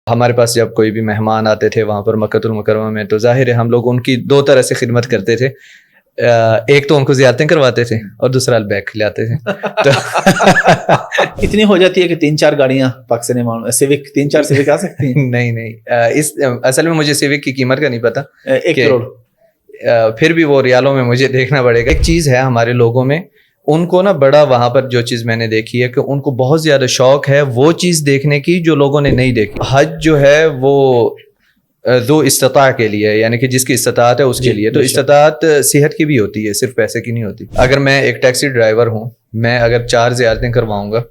ہمارے پاس جب کوئی بھی مہمان آتے تھے وہاں پر مکۃ المکرمہ میں، تو ظاہر ہے ہم لوگ ان کی دو طرح سے خدمت کرتے تھے. ایک تو ان کو زیارتیں کرواتے تھے اور دوسرا البیگ کھلاتے تھے. تو اتنی ہو جاتی ہے کہ 3-4 گاڑیاں پاکستانی سیوک 3-4 سیوک آ سکتی ہیں؟ نہیں، اصل میں مجھے سیوک کی قیمت کا نہیں پتا. 1 کروڑ پھر بھی وہ ریالوں میں مجھے دیکھنا پڑے گا. ایک چیز ہے ہمارے لوگوں میں، ان کو نا بڑا وہاں پر جو چیز میں نے دیکھی ہے کہ ان کو بہت زیادہ شوق ہے وہ چیز دیکھنے کی جو لوگوں نے نہیں دیکھی. حج جو ہے وہ ذو استطاع کے لیے، یعنی کہ جس کی استطاعت ہے اس کے لیے. تو استطاعت صحت کی بھی ہوتی ہے، صرف پیسے کی نہیں ہوتی. اگر میں ایک ٹیکسی ڈرائیور ہوں، میں اگر 4 زیارتیں کرواؤں گا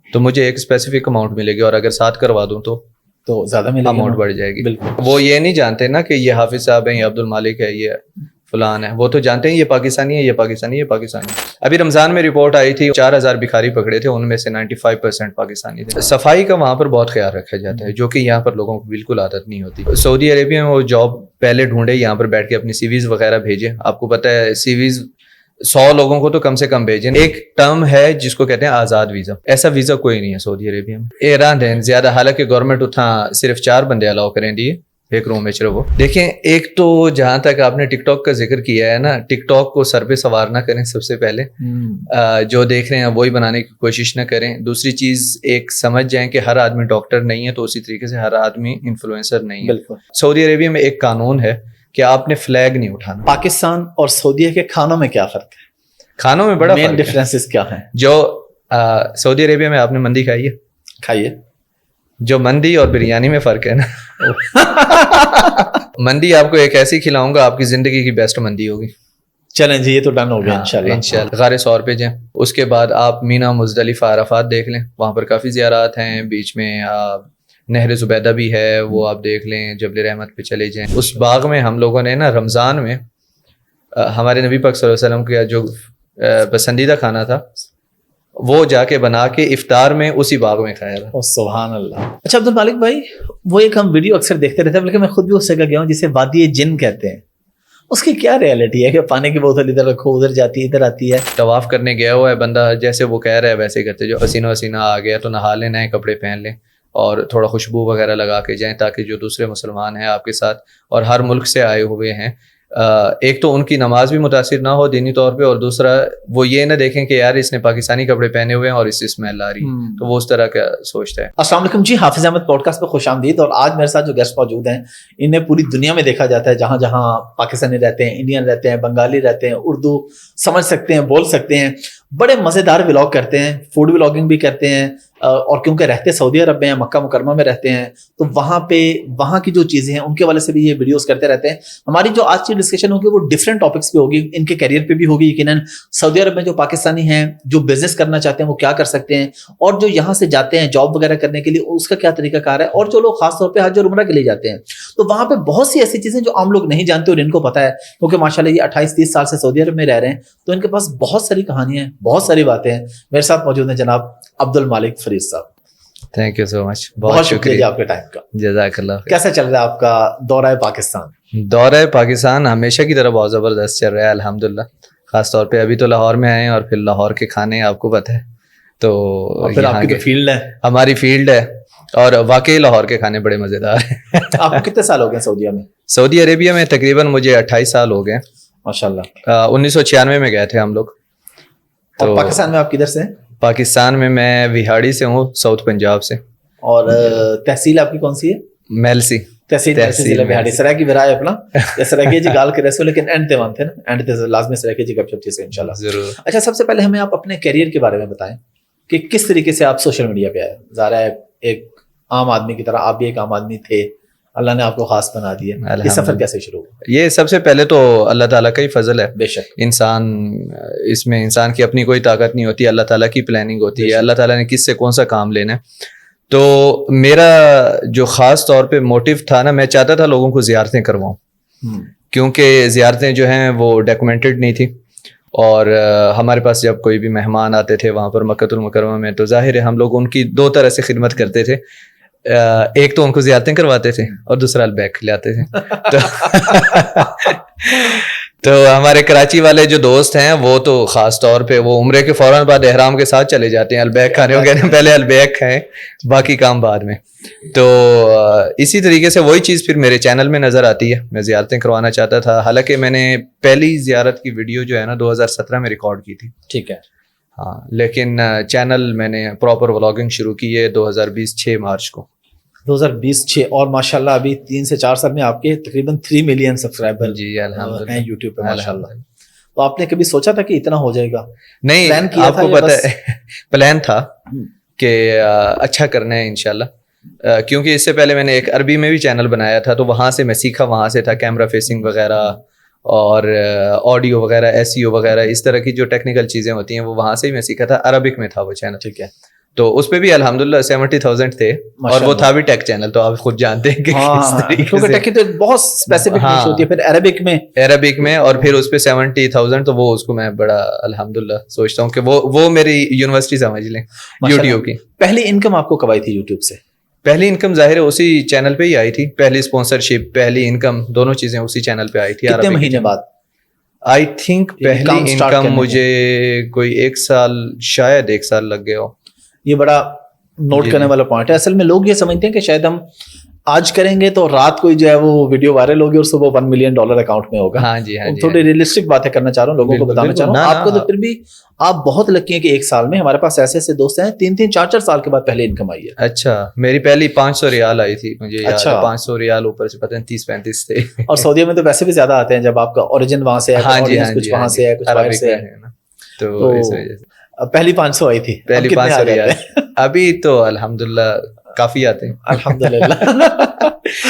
تو مجھے ایک اسپیسیفک اماؤنٹ ملے گی، اور اگر 7 کروا دوں تو زیادہ ملے گی، اماؤنٹ بڑھ جائے گی. بالکل. وہ یہ نہیں جانتے نا کہ یہ حافظ صاحب ہیں، یہ عبد المالک ہے، یہ فلان ہے. وہ تو جانتے ہیں یہ پاکستانی ہے، یہ پاکستانی ہے، یہ پاکستانی. ابھی رمضان میں رپورٹ آئی تھی 4000 بھکاری پکڑے تھے، ان میں سے 95% پاکستانی تھے. صفائی کا وہاں پر بہت خیال رکھا جاتا ہے، جو کہ یہاں پر لوگوں کو بالکل عادت نہیں ہوتی. سعودی عربیہ میں وہ جاب پہلے ڈھونڈے، یہاں پر بیٹھ کے اپنی سی ویز وغیرہ بھیجے. آپ کو پتہ ہے سی ویز 100 لوگوں کو تو کم سے کم بھیجیں. ایک ٹرم ہے جس کو کہتے ہیں آزاد ویزا. ایسا ویزا کوئی نہیں ہے سعودی عربیہ میں. ایران دین زیادہ، حالانکہ گورنمنٹ اتنا صرف 4 بندے الاؤ کریں دیے ایک روم میں رہو. دیکھیں، ایک تو جہاں تک آپ نے ٹک ٹاک کا ذکر کیا ہے نا، ٹک ٹاک کو سر پہ سوار نہ کریں. سب سے پہلے جو دیکھ رہے ہیں وہی بنانے کی کوشش نہ کریں. دوسری چیز ایک سمجھ جائیں کہ ہر آدمی ڈاکٹر نہیں ہے، تو اسی طریقے سے ہر آدمی انفلوئنسر نہیں ہے. سعودی عربیہ میں ایک قانون ہے کہ آپ نے فلیگ نہیں اٹھانا. پاکستان اور سعودیہ کے کھانوں میں کیا فرق ہے؟ کھانوں میں بڑا مین ڈفرینسز کیا ہیں؟ جو سعودی عربیہ میں آپ نے مندی کھائی ہے؟ کھائیے. جو مندی اور بریانی میں فرق ہے نا، مندی آپ کو ایک ایسی کھلاؤں گا، آپ کی زندگی کی بیسٹ مندی ہوگی. چلیں جی، یہ تو ڈن ہو گیا انشاءاللہ. غار ثور پہ جائیں، اس کے بعد آپ مینا، مزدلفہ، عرفات دیکھ لیں. وہاں پر کافی زیارات ہیں. بیچ میں نہر زبیدہ بھی ہے، وہ آپ دیکھ لیں. جبل رحمت پہ چلے جائیں. اس باغ میں ہم لوگوں نے نا رمضان میں ہمارے نبی پاک صلی اللہ علیہ وسلم کا جو پسندیدہ کھانا تھا وہ جا کے بنا کے افطار میں اسی باغ میں کھایا تھا. سبحان اللہ. اچھا عبد المالک بھائی، وہ ایک ہم ویڈیو اکثر دیکھتے رہتے ہیں، بلکہ میں خود بھی اس جگہ گیا ہوں جسے وادی جن کہتے ہیں. اس کی کیا ریالٹی ہے کہ پانی کی بوتل ادھر رکھو، ادھر جاتی ہے، ادھر آتی ہے؟ طواف کرنے گیا ہوا ہے بندہ، جیسے وہ کہہ رہا ہے ویسے کرتے. جو پسینہ آ گیا تو نہا لیں، نئے کپڑے پہن لیں اور تھوڑا خوشبو وغیرہ لگا کے جائیں، تاکہ جو دوسرے مسلمان ہیں آپ کے ساتھ اور ہر ملک سے آئے ہوئے ہیں، ایک تو ان کی نماز بھی متاثر نہ ہو دینی طور پہ، اور دوسرا وہ یہ نہ دیکھیں کہ یار اس نے پاکستانی کپڑے پہنے ہوئے ہیں اور اس سے اسمیل آ رہی ہے. تو وہ اس طرح کا سوچتا ہے. السلام علیکم جی، حافظ احمد پوڈ کاسٹ پہ خوش آمدید. اور آج میرے ساتھ جو گیسٹ موجود ہیں، انہیں پوری دنیا میں دیکھا جاتا ہے. جہاں جہاں پاکستانی رہتے ہیں، انڈین رہتے ہیں، بنگالی رہتے ہیں، اردو سمجھ سکتے ہیں، بول سکتے ہیں. بڑے مزیدار ولاگ کرتے ہیں، فوڈ ولاگنگ بھی کرتے ہیں. اور کیونکہ رہتے سعودی عرب میں ہیں، مکہ مکرمہ میں رہتے ہیں، تو وہاں کی جو چیزیں ہیں ان کے والے سے بھی یہ ویڈیوز کرتے رہتے ہیں. ہماری جو آج کی ڈسکشن ہوگی وہ ڈفرینٹ ٹاپکس پہ ہوگی. ان کے کیریئر پہ بھی ہوگی یقیناً. سعودی عرب میں جو پاکستانی ہیں جو بزنس کرنا چاہتے ہیں وہ کیا کر سکتے ہیں، اور جو یہاں سے جاتے ہیں جاب وغیرہ کرنے کے لیے اس کا کیا طریقہ کار ہے، اور جو لوگ خاص طور پہ حج اور عمرہ کے لیے جاتے ہیں تو وہاں پہ بہت سی ایسی چیزیں جو عام لوگ نہیں جانتے اور ان کو پتا ہے، کیونکہ ماشاءاللہ یہ 28-30 سال سے سعودی عرب میں رہ رہے ہیں، تو ان کے پاس بہت ساری کہانیاں ہیں، بہت ساری باتیں ہیں. میرے ساتھ موجود ہیں جناب عبد المالک فرید صاحب. تھینک یو سو مچ، بہت شکریہ آپ کے ٹائم کا. جزاک اللہ. کیسا چل رہا ہے آپ کا دورہ پاکستان؟ دورہ پاکستان ہمیشہ کی طرح بہت زبردست چل رہا ہے الحمدللہ. خاص طور پہ ابھی تو لاہور میں آئے ہیں، اور پھر لاہور کے کھانے آپ کو پتہ ہے، تو پھر آپ کی فیلڈ ہے، ہماری فیلڈ ہے، اور واقعی لاہور کے کھانے بڑے مزیدار ہیں. آپ کو کتنے سال ہو گئے سعودیہ میں؟ سعودی عربیہ میں تقریباً مجھے 28 سال ہو گئے. ماشاءاللہ. 1996 میں گئے تھے ہم لوگ. اور پاکستان میں آپ کدھر سے ہیں؟ پاکستان میں میں وہاڑی سے ہوں، ساؤتھ پنجاب سے. اور تحصیل آپ کی کون سی ہے؟ میلسی تحصیل بہاڑی سرا کی برائے اپنا سرائکی جی گال کے رسو، لیکن اینڈ تے وانتے نا، اینڈ تے لازمی سرائکی جی گپ شپ تھی سے انشاءاللہ ضرور. اچھا، سب سے پہلے ہمیں آپ اپنے کیریئر کے بارے میں بتائیں کہ کس طریقے سے آپ سوشل میڈیا پہ آئے. ظاہر ہے ایک عام آدمی کی طرح آپ بھی ایک عام آدمی تھے، اللہ نے آپ کو خاص بنا دیا. یہ سفر کیسے شروع ہوا؟ یہ سب سے پہلے تو اللہ تعالیٰ کا ہی فضل ہے. بے شک اس میں انسان کی اپنی کوئی طاقت نہیں ہوتی، اللہ تعالیٰ کی پلاننگ ہوتی ہے. اللہ تعالیٰ نے کس سے کون سا کام لینا ہے. تو میرا جو خاص طور پہ موٹیو تھا نا، میں چاہتا تھا لوگوں کو زیارتیں کرواؤں، کیونکہ زیارتیں جو ہیں وہ ڈاکومنٹڈ نہیں تھی. اور ہمارے پاس جب کوئی بھی مہمان آتے تھے وہاں پر مکۃ المکرمہ میں، تو ظاہر ہے ہم لوگ ان کی 2 طرح سے خدمت کرتے تھے. ایک تو ان کو زیارتیں کرواتے تھے اور دوسرا البیگ کھلاتے تھے. تو ہمارے کراچی والے جو دوست ہیں وہ تو خاص طور پہ وہ عمرے کے فوراً بعد احرام کے ساتھ چلے جاتے ہیں البیک کھانے کو، کہتے ہیں پہلے البیک کھائیں باقی کام بعد میں. تو اسی طریقے سے وہی چیز پھر میرے چینل میں نظر آتی ہے. میں زیارتیں کروانا چاہتا تھا، حالانکہ میں نے پہلی زیارت کی ویڈیو جو ہے نا 2017 میں ریکارڈ کی تھی. ٹھیک ہے. ہاں، لیکن چینل میں نے پراپر ولاگنگ شروع کی ہے 2020 6 مارچ کو. 2020 اور ماشاءاللہ ابھی 3 سے 4 سال میں آپ کے تقریباً 3 ملین سبسکرائبر جی الحمدللہ ہیں یوٹیوب پہ ماشاءاللہ. تو آپ نے کبھی سوچا تھا کہ اتنا ہو جائے گا؟ نہیں، آپ کو پتہ ہے پلان تھا کہ اچھا کرنا ہے انشاءاللہ. کیونکہ اس سے پہلے میں نے ایک عربی میں بھی چینل بنایا تھا، تو وہاں سے میں سیکھا، وہاں سے تھا کیمرہ فیسنگ وغیرہ اور آڈیو وغیرہ، SEO وغیرہ، اس طرح کی جو ٹیکنیکل چیزیں ہوتی ہیں وہ وہاں سے ہی میں سیکھا تھا. عربک میں تھا وہ چینل. ٹھیک ہے. تو اس پہ بھی الحمدللہ 70,000 تھے، اور وہ تھا بھی ٹیک چینل. تو آپ خود جانتے ہیں کہ کس طریقے سے ٹیک تو بہت اسپیسیفک نیش ہوتی ہے. پھر عربک میں اور پھر اس پہ 70,000. تو وہ اس کو میں بڑا الحمدللہ سوچتا ہوں کہ وہ میری یونیورسٹی سمجھ لیں یوٹیوب کی. پہلی انکم آپ کو کب آئی تھی یوٹیوب سے؟ پہلی انکم ظاہر ہے اسی چینل پہ ہی آئی تھی. پہلی اسپانسرشپ، پہلی انکم، دونوں چیزیں اسی چینل پہ آئی تھی. کتنے مہینے بعد؟ آئی تھنک پہلی انکم مجھے کوئی 1 سال، شاید 1 سال لگ گیا ہو. یہ بڑا نوٹ کرنے والا پوائنٹ ہے. اصل میں لوگ یہ سمجھتے ہیں کہ شاید ہم آج کریں گے تو رات کو جو ہے وہ ویڈیو وائرل ہوگی اور صبح $1 ملین اکاؤنٹ میں ہوگا. ہاں جی، تھوڑی ریئلسٹک باتیں کرنا چاہ رہا ہوں، لوگوں کو بتانا چاہ رہا ہوں. آپ کو تو پھر بھی آپ بہت لکی ہیں کہ 1 سال میں. ہمارے پاس ایسے ایسے دوست ہیں 3-3 4-4 سال کے بعد پہلے انکم آئی ہے. اچھا، میری پہلی 500 ریال آئی تھی مجھے یاد ہے. 500 ریال اوپر سے پتہ نہیں 30-35 تھے. اور سعودیہ میں تو پیسے بھی زیادہ آتے ہیں جب آپ کا اوریجن وہاں سے ہے، کچھ وہاں سے ہے، کچھ باہر سے ہے. تو اس وجہ سے پہلی 500 آئی تھی. پہلی 500 ریال. ابھی تو الحمدللہ کافی آتے ہیں الحمدللہ.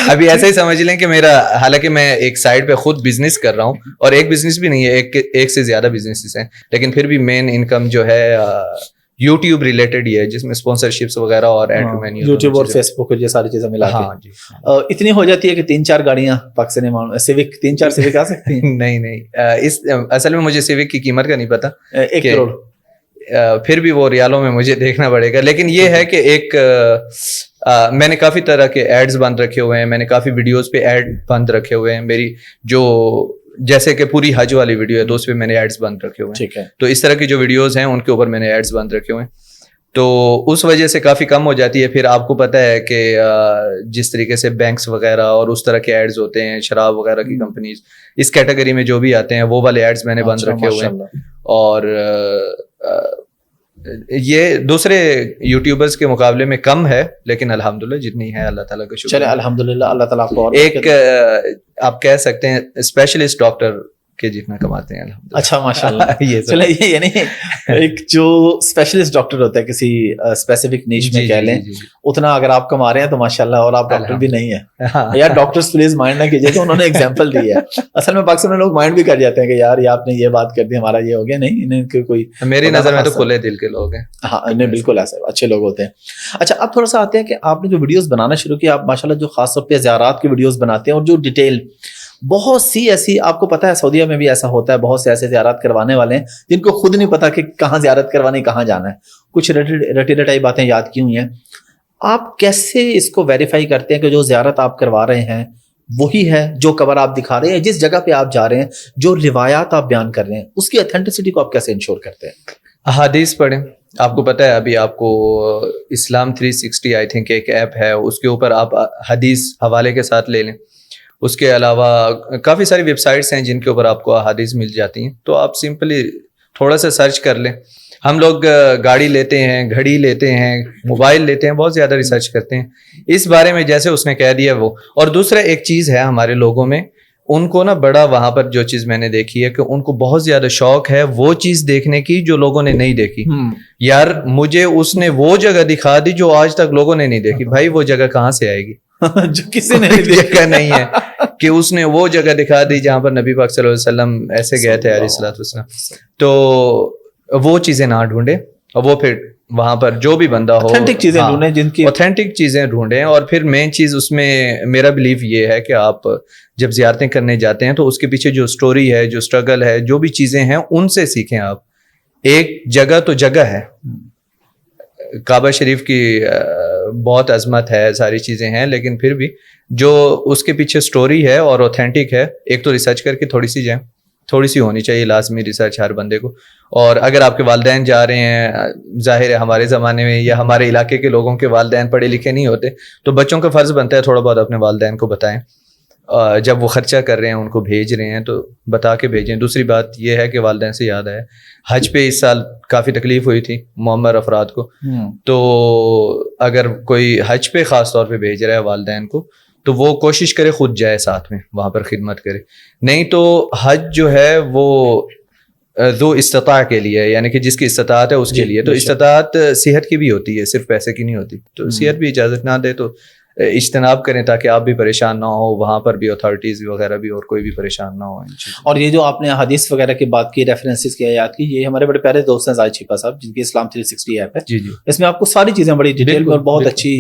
ابھی ایسا ہی سمجھ لیں کہ میرا، حالانکہ میں ایک سائڈ پہ خود بزنس کر رہا ہوں، اور ایک بزنس بھی نہیں ہے، ایک سے زیادہ بزنسز ہیں، لیکن پھر بھی مین انکم جو ہے یوٹیوب ریلیٹڈ ہی ہے، جس میں اسپانسرشپس وغیرہ اور ایڈ ریونیو، یوٹیوب اور فیس بک یہ ساری چیزیں ملا کے اتنی ہو جاتی ہے کہ 3-4 گاڑیاں پاکستانی سیوک 3-4 سیوک آ سکتی ہیں. نہیں، اس اصل میں مجھے سیوک کی قیمت کا نہیں پتا. 1 کروڑ پھر بھی وہ ریالوں میں مجھے دیکھنا پڑے گا. لیکن یہ ہے کہ ایک میں نے کافی طرح کے ایڈز بند رکھے ہوئے ہیں، میں نے کافی ویڈیوز پہ ایڈ بند رکھے ہوئے ہیں. میری جو جیسے کہ پوری حج والی ویڈیو ہے تو اس پہ میں نے ایڈز بند رکھے ہوئے ہیں. ٹھیک ہے. تو اس طرح کی جو ویڈیوز ہیں ان کے اوپر میں نے ایڈز بند رکھے ہوئے ہیں. تو اس وجہ سے کافی کم ہو جاتی ہے. پھر آپ کو پتہ ہے کہ جس طریقے سے بینکس وغیرہ اور اس طرح کے ایڈز ہوتے ہیں، شراب وغیرہ کی کمپنیز، اس کیٹیگری میں جو بھی آتے ہیں وہ والے ایڈز میں نے بند رکھے ہوئے ہیں. اور یہ دوسرے یوٹیوبرز کے مقابلے میں کم ہے، لیکن الحمدللہ جتنی ہے اللہ تعالیٰ کا شکر. چلے الحمدللہ، اللہ تعالیٰ آپ کو ایک آپ کہہ سکتے ہیں اسپیشلسٹ ڈاکٹر کے جتنا کماتے ہیں الحمدللہ. اچھا ماشاءاللہ. چلے یہ یعنی ایک جو اسپیشلسٹ ڈاکٹر ہوتا ہے کسی اسپیسیفک نیش میں کہہ لیں، اتنا اگر آپ کما رہے ہیں تو ماشاءاللہ. اور آپ ڈاکٹر بھی نہیں ہیں یار، ڈاکٹرز پلیز مائنڈ نہ کیجیے کہ انہوں نے ایگزامپل دی ہے. اصل میں پاکستان میں لوگ مائنڈ بھی کر جاتے ہیں کہ یار یہ آپ نے یہ بات کر دی، ہمارا یہ ہو گیا. نہیں، انہیں کوئی، میری نظر میں تو کھلے دل کے لوگ ہیں. ہاں نہیں بالکل ایسے اچھے لوگ ہوتے ہیں. اچھا اب تھوڑا سا آتے ہیں کہ آپ نے جو ویڈیوز بنانا شروع کیا، آپ ماشاءاللہ جو خاص طور پہ زیارات کی ویڈیوز بناتے ہیں اور جو ڈیٹیل بہت سی ایسی، آپ کو پتا ہے سعودیہ میں بھی ایسا ہوتا ہے، بہت سے ایسے زیارت کروانے والے ہیں جن کو خود نہیں پتا کہ کہاں زیارت کروانی، کہاں جانا ہے. کچھ رٹی رٹائی باتیں یاد کی ہوئی ہیں. آپ کیسے اس کو ویریفائی کرتے ہیں کہ جو زیارت آپ کروا رہے ہیں وہی ہے، جو کور آپ دکھا رہے ہیں، جس جگہ پہ آپ جا رہے ہیں، جو روایات آپ بیان کر رہے ہیں، اس کی اتھینٹسٹی کو آپ کیسے انشور کرتے ہیں؟ احادیث پڑھیں. آپ کو پتہ ہے ابھی آپ کو اسلام 360 آئی تھنک ایک ایپ ہے، اس کے اوپر آپ حدیث حوالے کے ساتھ لے لیں. اس کے علاوہ کافی ساری ویب سائٹس ہیں جن کے اوپر آپ کو احادیث مل جاتی ہیں. تو آپ سمپلی تھوڑا سا سرچ کر لیں. ہم لوگ گاڑی لیتے ہیں، گھڑی لیتے ہیں، موبائل لیتے ہیں، بہت زیادہ ریسرچ کرتے ہیں اس بارے میں، جیسے اس نے کہہ دیا وہ. اور دوسرا ایک چیز ہے ہمارے لوگوں میں، ان کو نا بڑا وہاں پر جو چیز میں نے دیکھی ہے کہ ان کو بہت زیادہ شوق ہے وہ چیز دیکھنے کی جو لوگوں نے نہیں دیکھی. یار مجھے اس نے وہ جگہ دکھا دی جو آج تک لوگوں نے نہیں دیکھی. بھائی وہ جگہ کہاں سے آئے گی جو کسی نے دیکھا نہیں ہے کہ اس نے وہ جگہ دکھا دی جہاں پر نبی پاک صلی اللہ علیہ وسلم ایسے گئے تھے علیہ الصلوۃ والسلام. تو وہ چیزیں نہ ڈھونڈیں، اور وہ پھر وہاں پر جو بھی بندہ ہو اوتھینٹک چیزیں ڈھونڈیں، جن کی اوتھینٹک چیزیں ڈھونڈیں. اور پھر مین چیز اس میں میرا بلیو یہ ہے کہ آپ جب زیارتیں کرنے جاتے ہیں تو اس کے پیچھے جو سٹوری ہے، جو اسٹرگل ہے، جو بھی چیزیں ہیں ان سے سیکھیں. آپ ایک جگہ تو جگہ ہے، کعبہ شریف کی بہت عظمت ہے، ساری چیزیں ہیں، لیکن پھر بھی جو اس کے پیچھے سٹوری ہے اور اوتھینٹک ہے، ایک تو ریسرچ کر کے تھوڑی سی جائیں. تھوڑی سی ہونی چاہیے لازمی ریسرچ ہر بندے کو. اور اگر آپ کے والدین جا رہے ہیں, ظاہر ہے ہمارے زمانے میں یا ہمارے علاقے کے لوگوں کے والدین پڑھے لکھے نہیں ہوتے, تو بچوں کا فرض بنتا ہے تھوڑا بہت اپنے والدین کو بتائیں. جب وہ خرچہ کر رہے ہیں, ان کو بھیج رہے ہیں, تو بتا کے بھیجیں. دوسری بات یہ ہے کہ والدین سے یاد ہے, حج پہ اس سال کافی تکلیف ہوئی تھی معمر افراد کو, تو اگر کوئی حج پہ خاص طور پہ بھیج رہا ہے والدین کو, تو وہ کوشش کرے خود جائے ساتھ میں, وہاں پر خدمت کرے. نہیں تو حج جو ہے وہ ذو استطاع کے لیے, یعنی کہ جس کی استطاعت ہے اس کے لیے. تو استطاعت صحت کی بھی ہوتی ہے, صرف پیسے کی نہیں ہوتی. تو صحت بھی اجازت نہ دے تو اجتناب کریں, تاکہ آپ بھی پریشان نہ ہو, وہاں پر بھی اتھارٹیز وغیرہ بھی اور کوئی بھی پریشان نہ ہو. اور یہ جو آپ نے حدیث وغیرہ کی بات کی, ریفرنسز کی آیات کی, یہ ہمارے بڑے پیارے دوست ہیں زاہد شیپا صاحب, جن کی اسلام 360 ایپ ہے. جی جی, اس میں آپ کو ساری چیزیں بڑی ڈیٹیل میں اور بہت اچھی,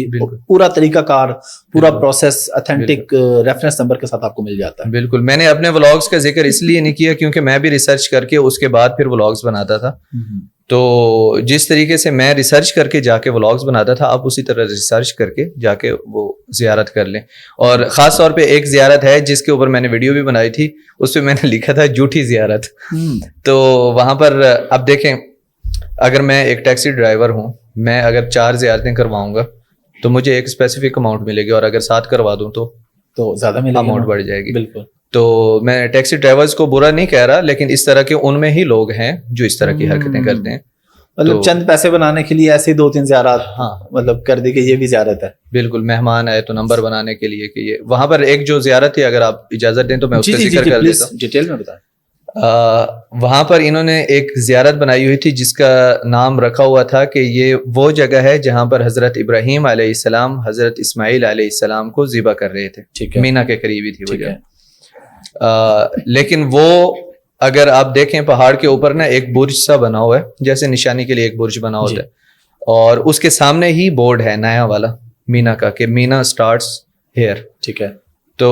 پورا طریقہ کار, پورا پروسیس اتھینٹک ریفرنس نمبر کے ساتھ آپ کو مل جاتا ہے. بالکل. میں نے اپنے ولاگس کا ذکر اس لیے نہیں کیا کیونکہ میں بھی ریسرچ کر کے اس کے بعد پھر ولاگس بناتا تھا. تو جس طریقے سے میں ریسرچ کر کے جا کے ولاگس بناتا تھا, آپ اسی طرح ریسرچ کر کے جا کے وہ زیارت کر لیں. اور خاص طور پہ ایک زیارت ہے جس کے اوپر میں نے ویڈیو بھی بنائی تھی, اس پہ میں نے لکھا تھا جھوٹی زیارت. تو وہاں پر اب دیکھیں, اگر میں ایک ٹیکسی ڈرائیور ہوں, میں اگر 4 زیارتیں کرواؤں گا تو مجھے ایک اسپیسیفک اماؤنٹ ملے گی, اور اگر 7 کروا دوں تو زیادہ ملے گا, اماؤنٹ بڑھ جائے گی. بالکل. تو میں ٹیکسی ڈرائیورز کو برا نہیں کہہ رہا, لیکن اس طرح کے ان میں ہی لوگ ہیں جو اس طرح کی حرکتیں کرتے ہیں. مطلب چند پیسے بنانے کے لیے ایسے 2-3 زیارات ہاں مطلب کر دی کہ یہ بھی زیارت ہے. بالکل, مہمان آئے تو نمبر بنانے کے لیے کہ یہ وہاں پر ایک جو زیارت تھی, اگر آپ اجازت دیں تو میں اس کا ذکر کر دیتا ہوں. ڈیٹیل میں بتائیں. وہاں پر انہوں نے ایک زیارت بنائی ہوئی تھی جس کا نام رکھا ہوا تھا کہ یہ وہ جگہ ہے جہاں پر حضرت ابراہیم علیہ السلام حضرت اسماعیل علیہ السلام کو ذبح کر رہے تھے. مینا کے قریب ہی تھی وہ جگہ. لیکن وہ اگر آپ دیکھیں پہاڑ کے اوپر نا ایک برج سا بنا ہوا ہے, جیسے نشانی کے لیے ایک برج بنا ہوتا ہے, اور اس کے سامنے ہی بورڈ ہے نیا والا مینا کا کہ مینا سٹارٹس ہیئر. ٹھیک ہے. تو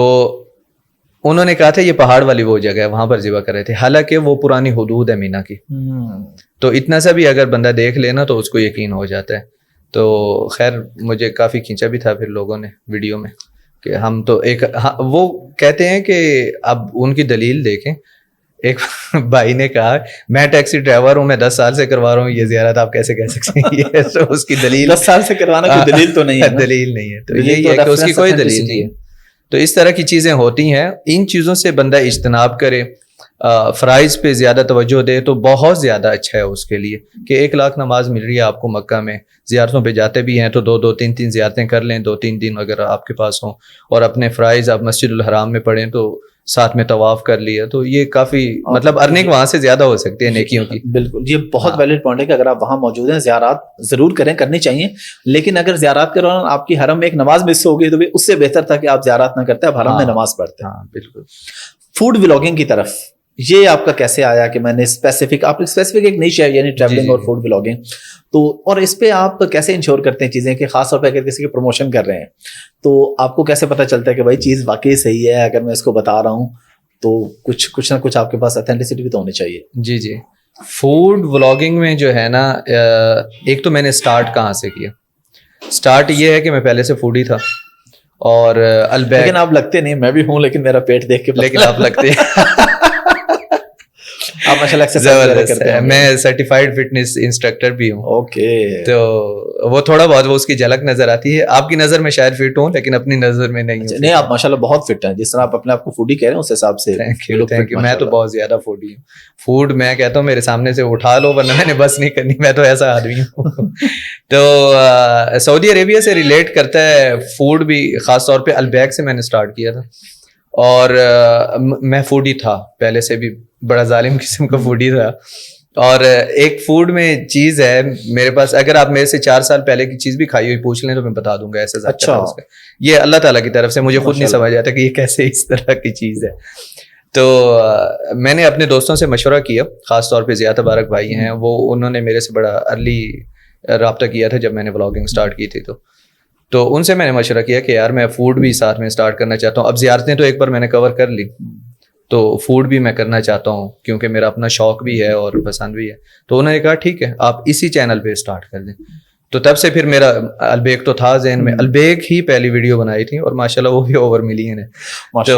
انہوں نے کہا تھا یہ پہاڑ والی وہ جگہ ہے, وہاں پر ذبح کر رہے تھے, حالانکہ وہ پرانی حدود ہے مینا کی. تو اتنا سا بھی اگر بندہ دیکھ لینا تو اس کو یقین ہو جاتا ہے. تو خیر مجھے کافی کھینچا بھی تھا پھر لوگوں نے ویڈیو میں کہ ہم تو ایک وہ کہتے ہیں کہ اب ان کی دلیل دیکھیں. ایک بھائی نے کہا میں ٹیکسی ڈرائیور ہوں, میں 10 سال سے کروا رہا ہوں یہ زیارت, آپ کیسے کہہ سکتے ہیں؟ تو اس کی دلیل 10 سال سے کروانا کوئی دلیل تو نہیں ہے. دلیل نہیں ہے, تو یہی ہے کہ اس کی کوئی دلیل نہیں ہے. تو اس طرح کی چیزیں ہوتی ہیں, ان چیزوں سے بندہ اجتناب کرے, فرائض پہ زیادہ توجہ دے تو بہت زیادہ اچھا ہے اس کے لیے. کہ 1 لاکھ نماز مل رہی ہے آپ کو مکہ میں, زیارتوں پہ جاتے بھی ہیں تو 2-2 3-3 زیارتیں کر لیں, 2-3 دن اگر آپ کے پاس ہوں, اور اپنے فرائض آپ مسجد الحرام میں پڑھیں تو ساتھ میں طواف کر لیا, تو یہ کافی مطلب ارننگ وہاں سے زیادہ ہو سکتی ہے نیکیوں کی. بالکل, یہ بہت ویلڈ پوائنٹ ہے کہ اگر آپ وہاں موجود ہیں زیارات ضرور کریں, کرنی چاہیے. لیکن اگر زیارات کے دوران آپ کی حرم میں ایک نماز مس ہو گئی تو اس سے بہتر تھا کہ آپ زیارات نہ کرتے, آپ حرم میں نماز پڑھتے. ہاں بالکل. فوڈ ولاگنگ کی طرف یہ آپ کا کیسے آیا کہ میں نے آپ اسپیسیفک ایک نئی شے یعنی ٹریولنگ اور فوڈ ولاگنگ, تو اور اس پہ آپ کیسے انشور کرتے ہیں چیزیں کہ خاص طور پہ اگر کسی کی پروموشن کر رہے ہیں تو آپ کو کیسے پتہ چلتا ہے کہ بھائی چیز واقعی صحیح ہے, اگر میں اس کو بتا رہا ہوں تو کچھ نہ کچھ آپ کے پاس اتھینٹسٹی بھی تو ہونی چاہیے. جی جی, فوڈ ولاگنگ میں جو ہے نا, ایک تو میں نے اسٹارٹ کہاں سے کیا. اسٹارٹ یہ ہے کہ میں پہلے سے فوڈی تھا, اور لیکن آپ لگتے نہیں, میں بھی ہوں لیکن میرا پیٹ دیکھ کے, لیکن آپ لگتے ہیں. آپ ماشاءاللہ ایکسرسائز کرتے ہیں. میں سرٹیفائڈ فٹنس انسٹرکٹر بھی ہوں. اوکے. تو وہ تھوڑا بہت وہ اس کی جھلک نظر آتی ہے. آپ کی نظر میں شاید فٹ ہوں لیکن اپنی نظر میں نہیں ہوں. نہیں, آپ ماشاءاللہ بہت فٹ ہیں, جس طرح آپ اپنے آپ کو فوڈی کہہ رہے ہیں اس حساب سے. Thank you. میں تو بہت زیادہ فوڈی ہوں. فوڈ میں کہتا ہوں میرے سامنے سے اٹھا لو ورنہ میں نے بس نہیں کرنی, میں تو ایسا آدمی ہوں. تو سعودی عربیہ سے ریلیٹ کرتا ہے فوڈ بھی, خاص طور پہ البیک سے میں نے اسٹارٹ کیا تھا. اور میں فوڈی تھا پہلے سے بھی, بڑا ظالم قسم کا فوڈی تھا. اور ایک فوڈ میں چیز ہے میرے پاس, اگر آپ میرے سے 4 سال پہلے کی چیز بھی کھائی ہوئی پوچھ لیں تو میں بتا دوں گا. ایسا اچھا, اس کا یہ اللہ تعالیٰ کی طرف سے, مجھے خود نہیں سمجھ آتا کہ یہ کیسے اس طرح کی چیز ہے. تو میں نے اپنے دوستوں سے مشورہ کیا, خاص طور پہ ضیاء تبارک بھائی ہیں, وہ انہوں نے میرے سے بڑا ارلی رابطہ کیا تھا جب میں نے ولاگنگ اسٹارٹ کی تھی. تو ان سے میں نے مشورہ کیا کہ یار میں فوڈ بھی ساتھ میں اسٹارٹ کرنا چاہتا ہوں. اب زیارتیں تو ایک بار میں نے کور کر لی, تو فوڈ بھی میں کرنا چاہتا ہوں کیونکہ میرا اپنا شوق بھی ہے اور پسند بھی ہے. تو انہوں نے کہا ٹھیک ہے آپ اسی چینل پہ اسٹارٹ کر دیں. تو تب سے پھر میرا البیک تو تھا ذہن میں, البیک ہی پہلی ویڈیو بنائی تھی اور ماشاءاللہ وہ بھی اوور ملین ہے. تو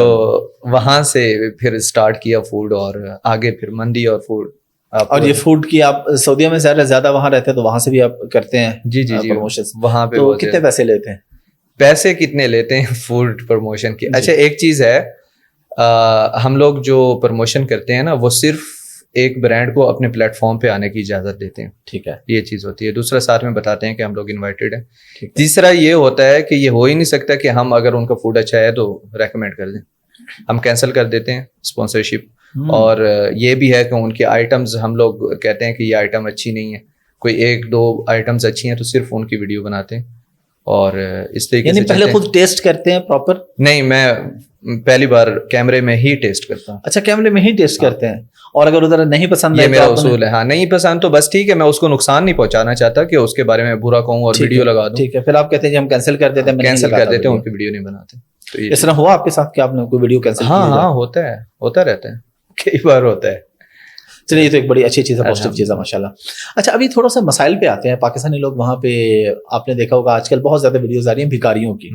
وہاں سے پھر اسٹارٹ کیا فوڈ, اور آگے پھر مندی اور فوڈ. اور یہ فوڈ کی آپ سعودیہ میں زیادہ وہاں رہتے ہیں تو وہاں سے بھی آپ کرتے ہیں؟ جی پروموشن وہاں پہ. تو کتنے پیسے لیتے ہیں؟ پیسے کتنے لیتے ہیں فوڈ پروموشن کی؟ اچھا ایک چیز ہے, ہم لوگ جو پروموشن کرتے ہیں نا وہ صرف ایک برانڈ کو اپنے پلیٹ فارم پہ آنے کی اجازت دیتے ہیں. ٹھیک ہے, یہ چیز ہوتی ہے. دوسرا ساتھ میں بتاتے ہیں کہ ہم لوگ انوائٹیڈ ہیں. تیسرا یہ ہوتا ہے کہ یہ ہو ہی نہیں سکتا کہ ہم اگر ان کا فوڈ اچھا ہے تو ریکمینڈ کر دیں, ہم کینسل کر دیتے ہیں اسپانسرشپ. اور یہ بھی ہے کہ ان کے آئٹمز ہم لوگ کہتے ہیں کہ یہ آئٹم اچھی نہیں ہے, کوئی ایک دو آئٹمز اچھی ہیں تو صرف ان کی ویڈیو بناتے ہیں. اور اس طریقے سے پہلے خود ٹیسٹ کرتے ہیں پراپر؟ نہیں, میں پہلی بار کیمرے میں ہی ٹیسٹ کرتا ہوں. اچھا, کیمرے میں ہی ٹیسٹ کرتے ہیں, اور اگر ادھر نہیں پسند یہ میرا اصول ہے. ہاں نہیں پسند تو بس ٹھیک ہے, میں اس کو نقصان نہیں پہنچانا چاہتا کہ اس کے بارے میں برا کہوں اور ویڈیو لگا دوں. ٹھیک ہے, پھر آپ کہتے ہیں کہ ہم کینسل کر دیتے ہیں, کینسل کر دیتے ہیں, ان کی ویڈیو نہیں بناتے. اس طرح ہوا آپ کے ساتھ کہ آپ نے کوئی ویڈیو کینسل کی؟ ہاں ہوتا ہے, ہوتا رہتا ہے, کئی بار ہوتا ہے. چلیے یہ تو ایک بڑی اچھی چیز ہے, پازیٹیو چیز ہے ماشاء اللہ. اچھا ابھی تھوڑا سا مسائل پہ آتے ہیں. پاکستانی لوگ وہاں پہ آپ نے دیکھا ہوگا آج کل بہت زیادہ ویڈیوز آ رہی ہیں بھکاریوں کی,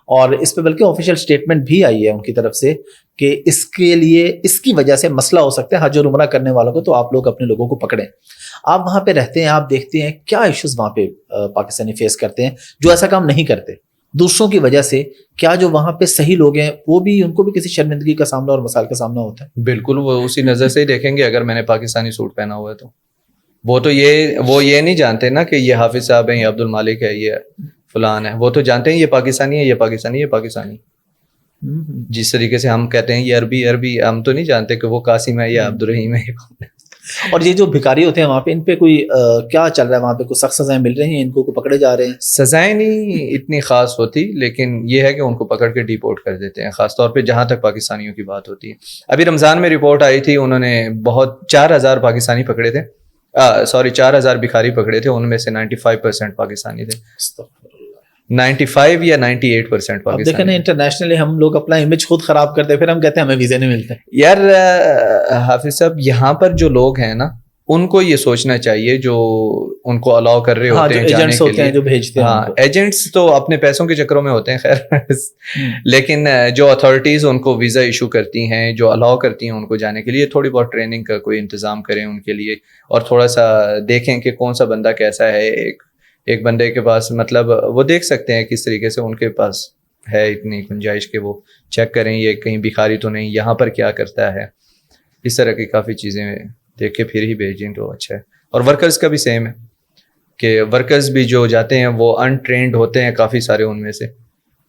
اور اس پہ بلکہ آفیشیل اسٹیٹمنٹ بھی آئی ہے ان کی طرف سے کہ اس کے لیے اس کی وجہ سے مسئلہ ہو سکتا ہے حج اور عمرہ کرنے والوں کو, تو آپ لوگ اپنے لوگوں کو پکڑیں. آپ وہاں پہ رہتے ہیں, آپ دیکھتے ہیں کیا ایشوز وہاں پہ پاکستانی فیس کرتے ہیں جو ایسا کام نہیں کرتے دوسروں کی وجہ سے. کیا جو وہاں پہ صحیح لوگ ہیں وہ بھی, ان کو بھی کسی شرمندگی کا سامنا اور مسائل کا سامنا ہوتا ہے؟ بالکل, وہ اسی نظر سے ہی دیکھیں گے. اگر میں نے پاکستانی سوٹ پہنا ہوا ہے تو وہ یہ نہیں جانتے نا کہ یہ حافظ صاحب ہیں, یہ عبد المالک ہے, یہ فلان ہے. وہ تو جانتے ہیں یہ پاکستانی ہے, یہ پاکستانی, یہ پاکستانی. جس طریقے سے ہم کہتے ہیں یہ عربی, ہم تو نہیں جانتے کہ وہ قاسم ہے یا عبد الرحیم ہے. اور یہ جو بھکاری ہوتے ہیں وہاں پہ, ان پہ کوئی کیا چل رہا ہے وہاں پہ؟ کوئی سخت سزائیں مل رہی ہیں ان کو پکڑے جا رہے ہیں؟ سزائیں نہیں اتنی خاص ہوتی, لیکن یہ ہے کہ ان کو پکڑ کے ڈیپورٹ کر دیتے ہیں, خاص طور پہ جہاں تک پاکستانیوں کی بات ہوتی ہے. ابھی رمضان میں رپورٹ آئی تھی, انہوں نے 4,000 پاکستانی پکڑے تھے, 4,000 بھکاری پکڑے تھے, ان میں سے 95% پاکستانی تھے. 95 یا 98% پاکستانی. دیکھیں نا, انٹرنیشنلی ہم لوگ اپنا امیج خود خراب کرتے ہیں, پھر ہم کہتے ہیں ہمیں ویزے نہیں ملتے. یار حافظ صاحب, یہاں پر جو لوگ ہیں نا ان کو یہ سوچنا چاہیے جو ان کو الاؤ کر رہے ہوتے ہیں جانے کے لیے, جو بھیجتے ہیں. ہاں ایجنٹس تو اپنے پیسوں کے چکروں میں ہوتے ہیں خیر, لیکن جو اتھارٹیز ان کو ویزا ایشو کرتی ہیں, جو الاؤ کرتی ہیں ان کو جانے کے لیے, تھوڑی بہت ٹریننگ کا کوئی انتظام کریں ان کے لیے, اور تھوڑا سا دیکھیں کہ کون سا بندہ کیسا ہے. ایک بندے کے پاس مطلب وہ دیکھ سکتے ہیں کس طریقے سے ان کے پاس ہے اتنی گنجائش کہ وہ چیک کریں یہ کہیں بھکاری تو نہیں, یہاں پر کیا کرتا ہے. اس طرح کی کافی چیزیں دیکھ کے پھر ہی بھیجیں تو اچھا ہے. اور ورکرز کا بھی سیم ہے کہ ورکرز بھی جو جاتے ہیں وہ انٹرینڈ ہوتے ہیں کافی سارے, ان میں سے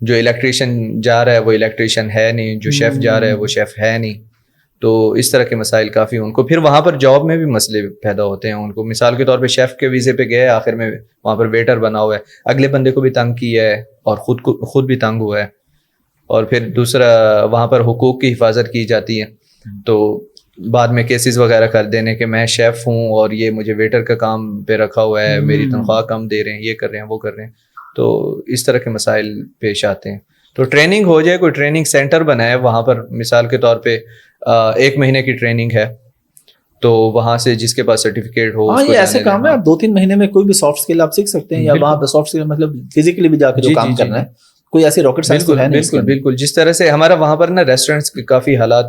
جو الیکٹریشین جا رہا ہے وہ الیکٹریشین ہے نہیں, جو شیف جا رہا ہے وہ شیف ہے نہیں. تو اس طرح کے مسائل کافی ان کو, پھر وہاں پر جاب میں بھی مسئلے پیدا ہوتے ہیں ان کو. مثال کے طور پہ شیف کے ویزے پہ گئے, آخر میں وہاں پر ویٹر بنا ہوا ہے, اگلے بندے کو بھی تنگ کیا ہے اور خود بھی تنگ ہوا ہے. اور پھر دوسرا وہاں پر حقوق کی حفاظت کی جاتی ہے, تو بعد میں کیسز وغیرہ کر دینے کہ میں شیف ہوں اور یہ مجھے ویٹر کا کام پہ رکھا ہوا ہے, میری تنخواہ کم دے رہے ہیں, یہ کر رہے ہیں, وہ کر رہے ہیں. تو اس طرح کے مسائل پیش آتے ہیں. تو ٹریننگ ہو جائے, کوئی ٹریننگ سینٹر بنائے وہاں پر, مثال کے طور پہ 1 مہینے کی ٹریننگ ہے تو وہاں سے جس کے پاس سرٹیفکیٹ ہو. ہاں یہ ایسے کام ہے, آپ 2-3 مہینے میں کوئی بھی سافٹ اسکل آپ سیکھ سکتے ہیں, یا وہاں پہ سافٹ اسکل مطلب فزیکلی بھی جا کے جو کام کرنا ہے, کوئی ایسی راکٹ سائنس تو ہے نہیں. بالکل جس طرح سے ہمارا وہاں پر نا ریسٹورینٹس کے کافی حالات,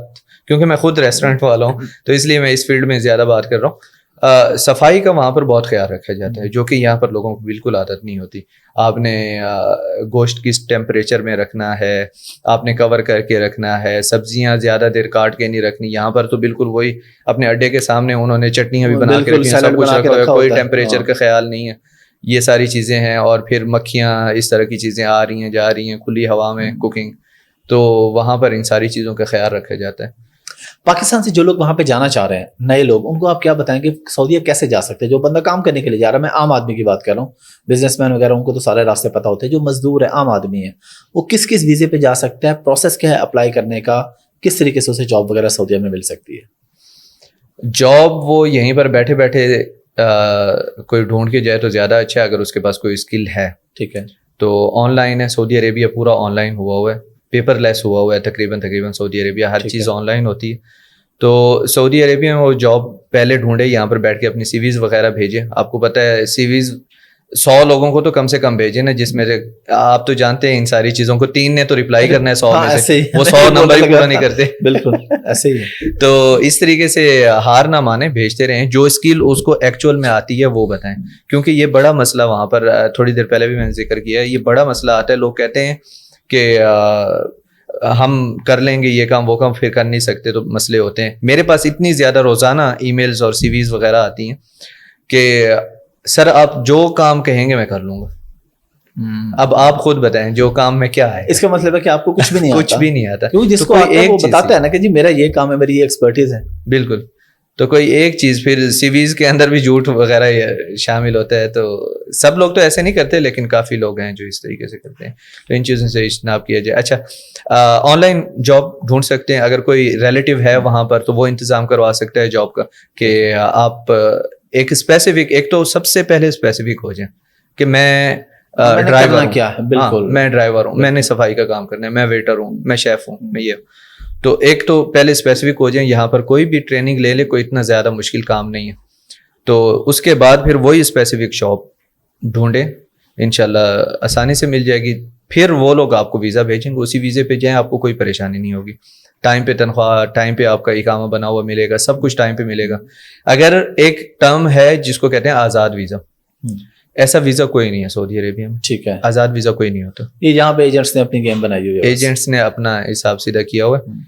کیونکہ میں خود ریسٹورینٹ والا ہوں تو اس لیے میں اس فیلڈ میں زیادہ بات کر رہا ہوں. صفائی کا وہاں پر بہت خیال رکھا جاتا ہے, جو کہ یہاں پر لوگوں کو بالکل عادت نہیں ہوتی. آپ نے گوشت کس ٹیمپریچر میں رکھنا ہے, آپ نے کور کر کے رکھنا ہے, سبزیاں زیادہ دیر کاٹ کے نہیں رکھنی. یہاں پر تو بالکل وہی اپنے اڈے کے سامنے انہوں نے چٹنیاں بھی بنا کے رکھی ہیں, سب کچھ رکھا ہوا ہے, کوئی ٹیمپریچر کا خیال نہیں ہے. یہ ساری چیزیں ہیں. اور پھر مکھیاں اس طرح کی چیزیں آ رہی ہیں جا رہی ہیں, کھلی ہوا میں کوکنگ, تو وہاں پر ان ساری چیزوں کا خیال رکھا جاتا ہے. پاکستان سے جو لوگ وہاں پہ جانا چاہ رہے ہیں, نئے لوگ, ان کو آپ کیا بتائیں کہ سعودیہ کیسے جا سکتے ہیں؟ جو بندہ کام کرنے کے لیے جا رہا ہے, میں عام آدمی کی بات کر رہا ہوں, بزنس مین وغیرہ ان کو تو سارے راستے پتہ ہوتے ہیں. جو مزدور ہے, عام آدمی ہے, وہ کس ویزے پہ جا سکتا ہے؟ پروسیس کیا ہے اپلائی کرنے کا؟ کس طریقے سے اسے جاب وغیرہ سعودیہ میں مل سکتی ہے؟ جاب وہ یہیں پر بیٹھے بیٹھے کوئی ڈھونڈ کے جائے تو زیادہ اچھا ہے, اگر اس کے پاس کوئی اسکل ہے. ٹھیک ہے, تو آن لائن ہے, سعودی عربیہ پورا آن لائن ہوا ہے, پیپر لیس ہوا ہے تقریباً سعودی عربیہ, ہر چیز آن لائن ہوتی ہے. تو سعودی عربیہ میں وہ جاب پہلے ڈھونڈے, یہاں پر بیٹھ کے اپنی سی ویز وغیرہ بھیجے. آپ کو پتہ ہے سی ویز 100 لوگوں کو تو کم سے کم بھیجیں نا, جس میں سے آپ تو جانتے ہیں ان ساری چیزوں کو 3 نے تو ریپلائی کرنا ہے 100 میں سے, وہ 100 نمبر ہی پورا نہیں کرتے. بالکل ایسے ہی ہے. تو اس طریقے سے ہار نہ مانیں, بھیجتے رہیں, جو اسکل اس کو ایکچوئل میں آتی ہے وہ بتائیں, کیونکہ یہ بڑا مسئلہ وہاں پر تھوڑی دیر پہلے بھی میں نے ذکر کیا ہے, یہ بڑا مسئلہ آتا ہے. لوگ کہتے ہیں کہ ہم کر لیں گے یہ کام وہ کام, پھر کر نہیں سکتے تو مسئلے ہوتے ہیں. میرے پاس اتنی زیادہ روزانہ ای میلز اور سی ویز وغیرہ آتی ہیں کہ سر آپ جو کام کہیں گے میں کر لوں گا. اب آپ خود بتائیں جو کام میں کیا ہے. اس کا مطلب ہے کہ آپ کو کچھ بھی نہیں آتا. کچھ بھی نہیں آتا, کیوں جس کو آتا ہے وہ بتاتا ہے نا کہ جی میرا یہ کام ہے, میری یہ ایکسپرٹیز ہے. بالکل. تو کوئی ایک چیز, پھر سی ویز کے اندر بھی جھوٹ وغیرہ شامل ہوتا ہے. تو سب لوگ تو ایسے نہیں کرتے, لیکن کافی لوگ ہیں جو اس طریقے سے کرتے ہیں. تو ان چیزوں سے اجتناب کیا جائے. اچھا, آن لائن جاب ڈھونڈ سکتے ہیں, اگر کوئی ریلیٹیو ہے وہاں پر تو وہ انتظام کروا سکتا ہے جاب کا, کہ آپ ایک اسپیسیفک, ایک تو سب سے پہلے اسپیسیفک ہو جائیں کہ میں ڈرائیور ہوں, کیا ہے, بالکل میں ڈرائیور ہوں, میں نے صفائی کا کام کرنا ہے, میں ویٹر ہوں, میں شیف ہوں, میں یہ. تو ایک تو پہلے اسپیسیفک ہو جائیں, یہاں پر کوئی بھی ٹریننگ لے لے, کوئی اتنا زیادہ مشکل کام نہیں ہے. تو اس کے بعد پھر وہی اسپیسیفک شاپ ڈھونڈیں, انشاءاللہ آسانی سے مل جائے گی. پھر وہ لوگ آپ کو ویزا بھیجیں گے, اسی ویزے پہ جائیں, آپ کو کوئی پریشانی نہیں ہوگی. ٹائم پہ تنخواہ, ٹائم پہ آپ کا اقامہ بنا ہوا ملے گا, سب کچھ ٹائم پہ ملے گا. اگر ایک ٹرم ہے جس کو کہتے ہیں آزاد ویزا, ایسا ویزا کوئی نہیں ہے سعودی عربیہ میں. ٹھیک ہے, آزاد ویزا کوئی نہیں ہوتا. یہ یہاں پہ ایجنٹس نے اپنی گیم بنائی ہوئی ہے, ایجنٹس نے اپنا حساب سیدھا کیا ہوا ہے.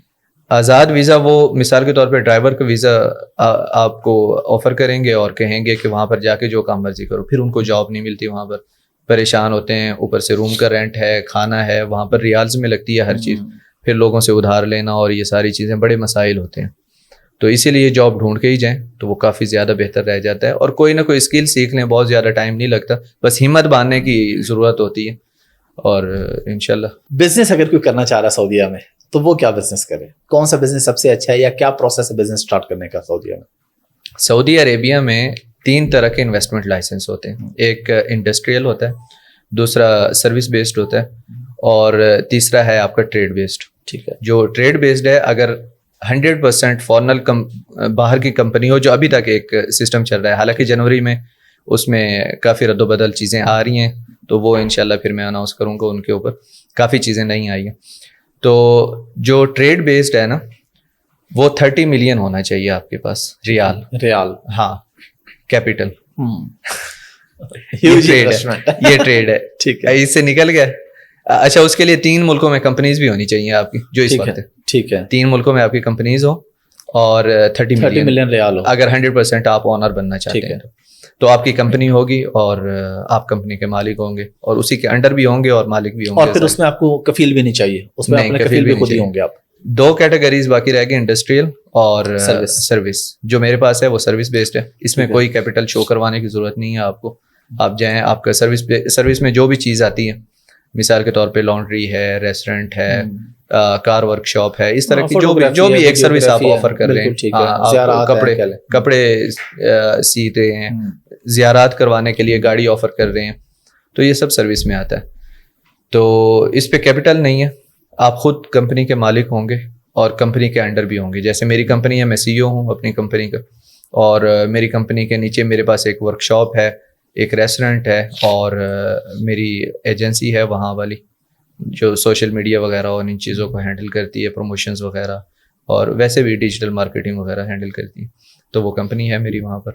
آزاد ویزا وہ مثال کے طور پہ ڈرائیور کا ویزا آپ کو آفر کریں گے اور کہیں گے کہ وہاں پر جا کے جو کام مرضی کرو, پھر ان کو جاب نہیں ملتی, وہاں پر پریشان ہوتے ہیں. اوپر سے روم کا رینٹ ہے, کھانا ہے, وہاں پر ریالز میں لگتی ہے ہر چیز, پھر لوگوں سے ادھار لینا اور یہ ساری چیزیں بڑے مسائل ہوتے ہیں. تو اسی لیے جاب ڈھونڈ کے ہی جائیں تو وہ کافی زیادہ بہتر رہ جاتا ہے. اور کوئی نہ کوئی اسکل سیکھ لیں, بہت زیادہ ٹائم نہیں لگتا, بس ہمت باندھنے کی ضرورت ہوتی ہے. اور انشاءاللہ بزنس اگر کوئی کرنا چاہ رہا ہے سعودیہ میں تو وہ کیا بزنس کرے, کون سا بزنس سب سے اچھا ہے, یا کیا پروسیس ہے بزنس اسٹارٹ کرنے کا سعودیہ میں؟ سعودی عربیہ میں 3 طرح کے انویسٹمنٹ لائسنس ہوتے ہیں. ایک انڈسٹریل ہوتا ہے, دوسرا سروس بیسڈ ہوتا ہے, اور تیسرا ہے آپ کا ٹریڈ بیسڈ. ٹھیک ہے, جو ٹریڈ بیسڈ ہے, اگر 100% فارنر باہر کی کمپنی ہو, جو ابھی تک ایک سسٹم چل رہا ہے, حالانکہ جنوری میں اس میں کافی رد و بدل چیزیں آ رہی ہیں, تو وہ انشاءاللہ پھر میں اناؤنس کروں گا, ان کے اوپر کافی چیزیں نہیں آئی ہیں. تو جو ٹریڈ بیسڈ ہے نا, وہ 30 ملین ہونا چاہیے آپ کے پاس ریال. ہاں, کیپٹل. یہ ٹریڈ ہے. ٹھیک ہے, اس سے نکل گیا. اچھا, اس کے لیے 3 ملکوں میں کمپنیز بھی ہونی چاہیے آپ کی, جو اس وقت ہے. ٹھیک ہے, 3 ملکوں میں آپ کی کمپنیز ہو اور 30 ملین ریال ہو, اگر 100% آپ آنر بننا چاہتے ہیں تو آپ کی کمپنی ہوگی اور آپ کمپنی کے مالک ہوں گے, اور اسی کے انڈر بھی ہوں گے اور مالک بھی ہوں گے. اور پھر اس میں آپ کو کفیل بھی نہیں چاہیے, اس میں اپنے کفیل بھی خود ہی ہوں گے آپ. 2 کیٹیگریز باقی رہ گئے, انڈسٹریل اور سروس. جو میرے پاس ہے وہ سروس بیسڈ ہے, اس میں کوئی کیپٹل شو کروانے کی ضرورت نہیں ہے آپ کو. آپ جائیں, آپ کا سروس میں جو بھی چیز آتی ہے, مثال کے طور پہ لانڈری ہے, ریسٹورینٹ ہے, کار ورک شاپ ہے, اس طرح کی جو بھی ایک سروس آپ آفر کر رہے ہیں, کپڑے سیتے ہیں, زیارات کروانے کے لیے گاڑی آفر کر رہے ہیں, تو یہ سب سروس میں آتا ہے. تو اس پہ کیپٹل نہیں ہے, آپ خود کمپنی کے مالک ہوں گے اور کمپنی کے انڈر بھی ہوں گے. جیسے میری کمپنی ہے, میں CEO ہوں اپنی کمپنی کا, اور میری کمپنی کے نیچے میرے پاس ایک ورک شاپ ہے, ایک ریسٹورینٹ ہے, اور میری ایجنسی ہے وہاں والی جو سوشل میڈیا وغیرہ اور ان چیزوں کو ہینڈل کرتی ہے, پروموشنز وغیرہ, اور ویسے بھی ڈیجیٹل مارکیٹنگ وغیرہ ہینڈل کرتی ہے. تو وہ کمپنی ہے میری وہاں پر.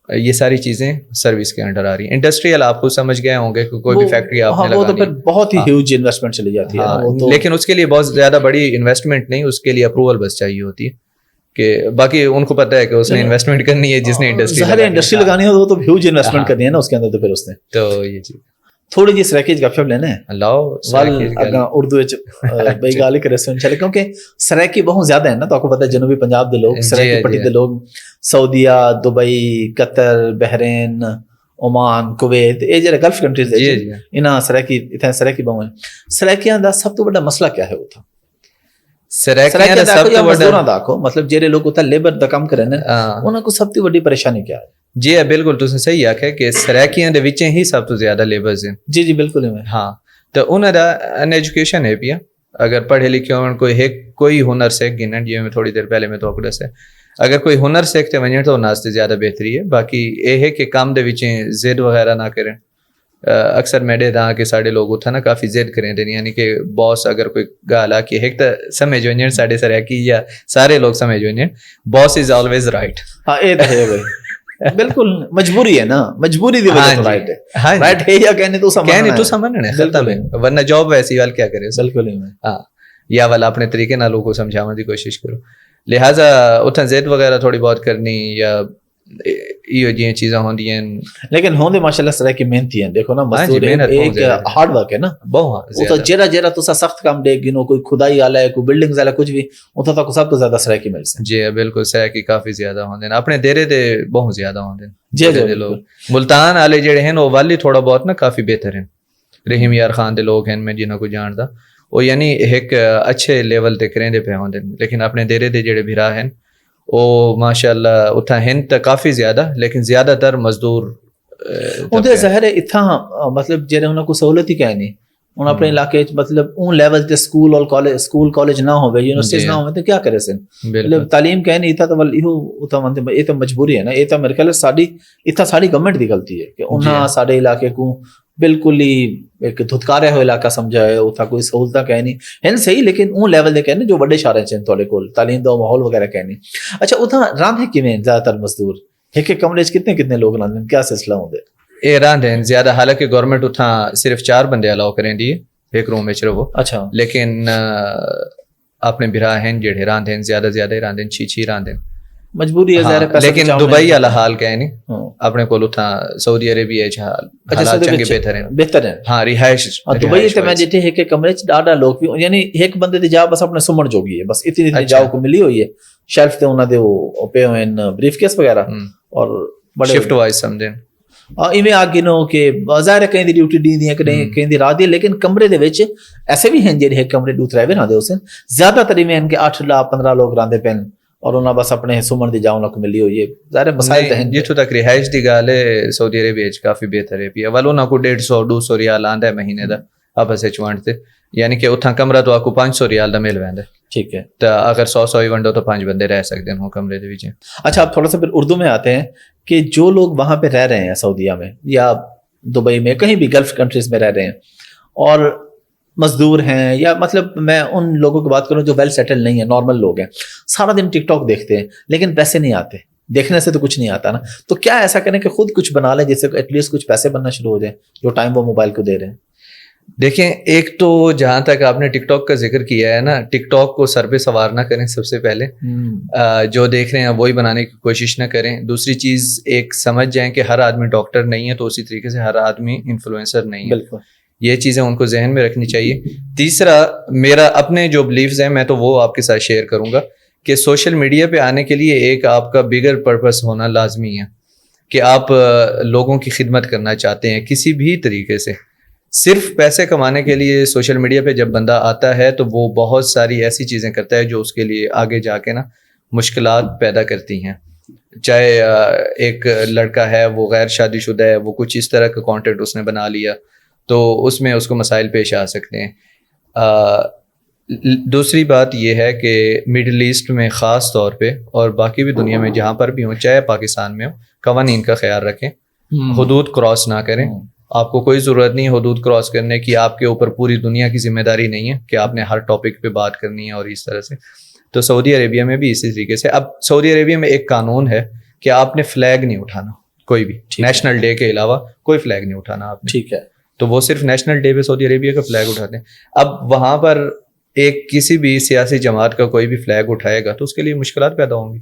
یہ ساری چیزیں سروس کے انڈر آ رہی ہیں. انڈسٹریل آپ کو سمجھ گئے ہوں گے کہ کوئی بھی فیکٹری آپ نے لگانی ہے, بہت ہی ہیوج انویسٹمنٹ چلی جاتی ہے, لیکن اس کے لیے بہت زیادہ بڑی انویسٹمنٹ نہیں, اس کے لیے اپروول بس چاہیے ہوتی ہے. کہ باقی ان کو پتہ ہے کہ اس نے انویسٹمنٹ کرنی ہے, جس نے انڈسٹری لگانی ہے وہ تو ہیوج انویسٹمنٹ کرنی ہے نا اس کے اندر. تو پھر اس نے تو یہ چیز تھوڑی جی سرائکی گپ شپ لینا ہے, اردو بھائی گال کرے سن چلے, کیونکہ سرائکی بہت زیادہ ہے نا. تو آپ کو پتہ ہے جنوبی پنجاب دے لوگ, سرائکی پٹی دے لوگ, سعودیہ, دبئی, قطر, بحرین, عمان, کویت, یہ جڑے گلف کنٹریز ہے انہاں سرائکی اتنے سرائکی بہت ہیں. سرائکیاں دا سب تو بڑا مسئلہ کیا ہے وہ تھا؟ سرائکیاں دا سب تو بڑا داکھو, مطلب جڑے لوگ اتنا لیبر دا کام کرن انہاں کو سب تو بڑی پریشانی کیا ہے؟ جی بالکل, تسیں صحیح آکھیا کہ سرائکیاں دے وچیں ہی سب تو زیادہ لیبرز ہیں. جی بالکل. ہاں, تو انہاں دا ان ایجوکیشن ہے پیا, اگر پڑھے لکھے ہون کوئی ہنر سیکھ گن, جی میں تھوڑی دیر پہلے میں تو دس ہے, اگر کوئی ہنر سیکھتے ونجن تو ناستے زیادہ بہتری ہے. باقی یہ ہے کہ کام دے وچیں زد وغیرہ نہ کریں, اکثر میڈے تھا کہ ساڑے لوگ اتھا نا کافی ضد کریں دیں یعنی کہ باس اگر کوئی گالا کہ ایک تو سمجھ ونجن ساڑے سر ہے کہ یا سارے لوگ سمجھ ونجن باس از آلویز رائٹ. ہاں یہ تو ہے بھائی بالکل مجبوری ہے نا, مجبوری دی وجہ سے رائٹ ہے, رائٹ ہے یا کہنے تو سمجھنا ہے ختم ہے, ورنہ جاب ویسی وال کیا کرے. بالکل ہاں یا والا اپنے طریقے نال لوگوں کو سمجھانے کی کوشش کرو. لہٰذا اتنا ضد وغیرہ تھوڑی بہت کرنی یا یہ جی چیزاں ہوندی ہیں لیکن ہوندے ماشاءاللہ اس طرح کی محنتی ہیں. دیکھو نا مزدور ایک ہارڈ ورک ہے نا بہت, وہ تو جیرا جیرا تو سخت کام دے گنو, کوئی کھدائی والا ہے, کوئی بلڈنگز والا, کچھ بھی اتنا تک سب تو زیادہ سرائ کی مل سے. جی بالکل سرائ کی کافی زیادہ ہوندے ہیں اپنے دیرے تے بہت زیادہ ہوندے ہیں. جی لوگ ملتان والے جڑے ہیں وہ والی تھوڑا بہت نا کافی بہتر ہیں. رحیم یار خان دے لوگ ہیں میں جنہاں کو جاندا وہ یعنی ایک اچھے لیول تے کریں دے پہ ہوندے, لیکن اپنے دیرے دے جڑے بھرا ہیں وہ ماشاء اللہ اتنا ہند تک کافی زیادہ, لیکن زیادہ تر مزدور اندر ظاہر ہے اتنا مطلب جڑے انہاں کو سہولت ہی کہہ نہیں ان اپنے علاقے مطلب اون لیول تے سکول کالج نہ ہوے یونیورسٹیز نہ ہوے تو کیا کرے سن مطلب تعلیم کہہ نہیں تھا تو ول ایہو اتنا مند یہ تو مجبوری ہے نا. یہ تو میرے خیال ساڈی اتنا ساری گورنمنٹ دی غلطی ہے کہ انہاں ساڈے علاقے کو بالکل ہی ایک دھتکاریا ہوا علاقہ سمجھا ہے, اتنا کوئی سہولتاں کہہ نہیں ہیں صحیح, لیکن اون لیول دے کہنے جو بڑے شہر ہیں تھوڑے کول تعلیم دا ماحول وغیرہ کہہ نہیں. اچھا اتنا راندھ ہے کیویں زیادہ تر مزدور ایک ایک کمرے چ کتنے رہندے ہیں, کیا سلسلہ ہوندے اے راندھ ہیں زیادہ, حالانکہ گورنمنٹ اتنا صرف 4 بندے الاؤ کریں دی ایک روم وچ رہو. اچھا لیکن اپنے بھرا ہیں جڑے راندھ ہیں زیادہ راندھ ہیں 6 راندھ ہیں مجبوری ہے ظاہر ہے. لیکن دبئی والا حال کہہ نہیں اپنے کو اتنا سعودی عربیہ حالات چنگے بہتر ہیں. ہاں رہائش دبئی تے میں جتھے ایک کمرے چ ڈاڈا لوگ بھی یعنی ایک بندے دی جا بس اپنے سمن جوگی ہے, بس اتنی جاؤ کو ملی ہوئی ہے, شیلف تے انہاں دے وہ پے ہوئے ہیں بریف کیس وغیرہ اور بڑے شفٹ وائز سمجھیں ایویں آ گنو کہ ظاہر ہے کہیں دی ڈیوٹی دی دی کہیں دی رات دی, لیکن کمرے دے وچ ایسے بھی ہیں جڑے ایک کمرے دو ترے رہندے ہوسن, زیادہ تر ایویں ہیں کہ 8 لا 15 لوگ رہندے پن اور انہاں بس اپنے سمن دی جاؤ نہ کو ملی ہوئی ہے. ظاہر مسائل تے ہیں جتھوں تک رہائش دی گل ہے سعودی عربیہ وچ کافی بہتر ہے. پی ولو نہ کو 150 200 ریال آندا ہے مہینے دا آپس وچ وانڈ تے, یعنی کہ اتھا کمرہ تو آپ کو 500 ریال دا مل ویندا ہے. ٹھیک ہے, تو اگر 100 ہی ونڈو تو 5 بندے رہ سکتے ہیں کمرے دے وچ. اچھا آپ تھوڑا سا پھر اردو میں آتے ہیں کہ جو لوگ وہاں پہ رہ رہے ہیں سعودیہ میں یا دبئی میں کہیں بھی گلف کنٹریز میں رہ رہے ہیں اور مزدور ہیں یا مطلب میں ان لوگوں کی بات کروں جو ویل سیٹل نہیں ہیں, نارمل لوگ ہیں, سارا دن ٹک ٹاک دیکھتے ہیں لیکن پیسے نہیں آتے, دیکھنے سے تو کچھ نہیں آتا نا, تو کیا ایسا کریں کہ خود کچھ بنا لیں جس سے ایٹ لیسٹ کچھ پیسے بننا شروع ہو جائیں جو ٹائم وہ موبائل کو دے رہے ہیں. دیکھیں ایک تو جہاں تک آپ نے ٹک ٹاک کا ذکر کیا ہے نا, ٹک ٹاک کو سر پہ سوار نہ کریں سب سے پہلے, جو دیکھ رہے ہیں وہی بنانے کی کوشش نہ کریں. دوسری چیز ایک سمجھ جائیں کہ ہر آدمی ڈاکٹر نہیں ہے تو اسی طریقے سے ہر آدمی انفلوئنسر نہیں ہے. بالکل یہ چیزیں ان کو ذہن میں رکھنی چاہیے. تیسرا میرا اپنے جو بلیفز ہیں میں تو وہ آپ کے ساتھ شیئر کروں گا کہ سوشل میڈیا پہ آنے کے لیے ایک آپ کا بگر پرپس ہونا لازمی ہے کہ آپ لوگوں کی خدمت کرنا چاہتے ہیں کسی بھی طریقے سے. صرف پیسے کمانے کے لیے سوشل میڈیا پہ جب بندہ آتا ہے تو وہ بہت ساری ایسی چیزیں کرتا ہے جو اس کے لیے آگے جا کے نا مشکلات پیدا کرتی ہیں. چاہے ایک لڑکا ہے وہ غیر شادی شدہ ہے, وہ کچھ اس طرح کا کانٹینٹ اس نے بنا لیا تو اس میں اس کو مسائل پیش آ سکتے ہیں. دوسری بات یہ ہے کہ مڈل ایسٹ میں خاص طور پہ اور باقی بھی دنیا میں جہاں پر بھی ہوں, چاہے پاکستان میں ہو, قوانین کا خیال رکھیں, حدود کراس نہ کریں. آپ کو کوئی ضرورت نہیں حدود کراس کرنے کی, آپ کے اوپر پوری دنیا کی ذمہ داری نہیں ہے کہ آپ نے ہر ٹاپک پہ بات کرنی ہے اور اس طرح سے. تو سعودی عربیہ میں بھی اسی طریقے سے. اب سعودی عربیہ میں ایک قانون ہے کہ آپ نے فلیگ نہیں اٹھانا, کوئی بھی نیشنل ڈے کے علاوہ کوئی فلیگ نہیں اٹھانا آپ نے. ٹھیک ہے, تو وہ صرف نیشنل ڈے پہ سعودی عربیہ کا فلیگ اٹھاتے ہیں. اب وہاں پر ایک کسی بھی سیاسی جماعت کا کوئی بھی فلیگ اٹھائے گا تو اس کے لیے مشکلات پیدا ہوں گی.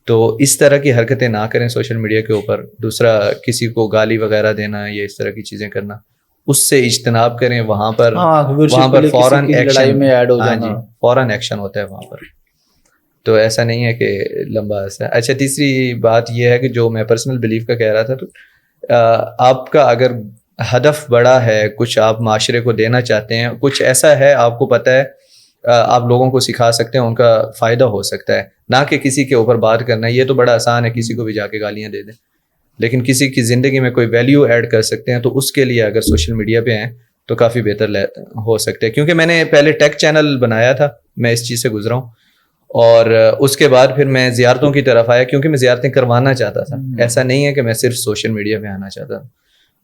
تو اس طرح کی حرکتیں نہ کریں سوشل میڈیا کے اوپر. دوسرا کسی کو گالی وغیرہ دینا یا اس طرح کی چیزیں کرنا, اس سے اجتناب کریں. وہاں پر فوراً ایکشن ہوتا ہے وہاں پر, تو ایسا نہیں ہے کہ لمبا ایسا. اچھا تیسری بات یہ ہے کہ جو میں پرسنل بلیف کا کہہ رہا تھا, تو آپ کا اگر ہدف بڑا ہے, کچھ آپ معاشرے کو دینا چاہتے ہیں, کچھ ایسا ہے آپ کو پتہ ہے آپ لوگوں کو سکھا سکتے ہیں, ان کا فائدہ ہو سکتا ہے, نہ کہ کسی کے اوپر بات کرنا. یہ تو بڑا آسان ہے کسی کو بھی جا کے گالیاں دے دیں, لیکن کسی کی زندگی میں کوئی ویلیو ایڈ کر سکتے ہیں تو اس کے لیے اگر سوشل میڈیا پہ ہیں تو کافی بہتر ہو سکتے ہیں. کیونکہ میں نے پہلے ٹیک چینل بنایا تھا, میں اس چیز سے گزرا ہوں, اور اس کے بعد پھر میں زیارتوں کی طرف آیا کیونکہ میں زیارتیں کروانا چاہتا تھا. ایسا نہیں ہے کہ میں صرف سوشل میڈیا پہ آنا چاہتا تھا.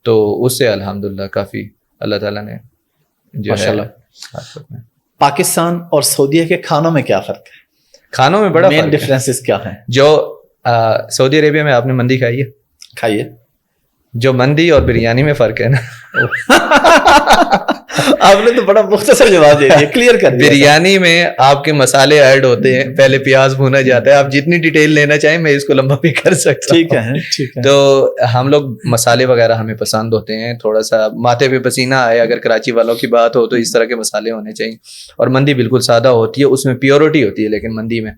تو اس سے الحمدللہ کافی اللہ تعالیٰ نے جو ہے پاکستان اور سعودیہ کے کھانوں میں کیا فرق ہے؟ کھانوں میں بڑا مین فرق ہے. ڈفرینسز کیا ہیں؟ جو سعودی عربیہ میں آپ نے مندی کھائی ہے؟ کھائیے. جو مندی اور بریانی میں فرق ہے نا, آپ نے تو بڑا مختصر جواب دے دیا, کلیئر کر دیا. بریانی میں آپ کے مسالے ایڈ ہوتے ہیں, پہلے پیاز بھونا جاتا ہے. آپ جتنی ڈیٹیل لینا چاہیں میں اس کو لمبا بھی کر سکتا ہوں. ٹھیک ہے, ٹھیک ہے. تو ہم لوگ مسالے وغیرہ ہمیں پسند ہوتے ہیں, تھوڑا سا ماتھے پہ پسینہ آئے, اگر کراچی والوں کی بات ہو تو اس طرح کے مسالے ہونے چاہیے. اور مندی بالکل سادہ ہوتی ہے, اس میں پیورٹی ہوتی ہے. لیکن مندی میں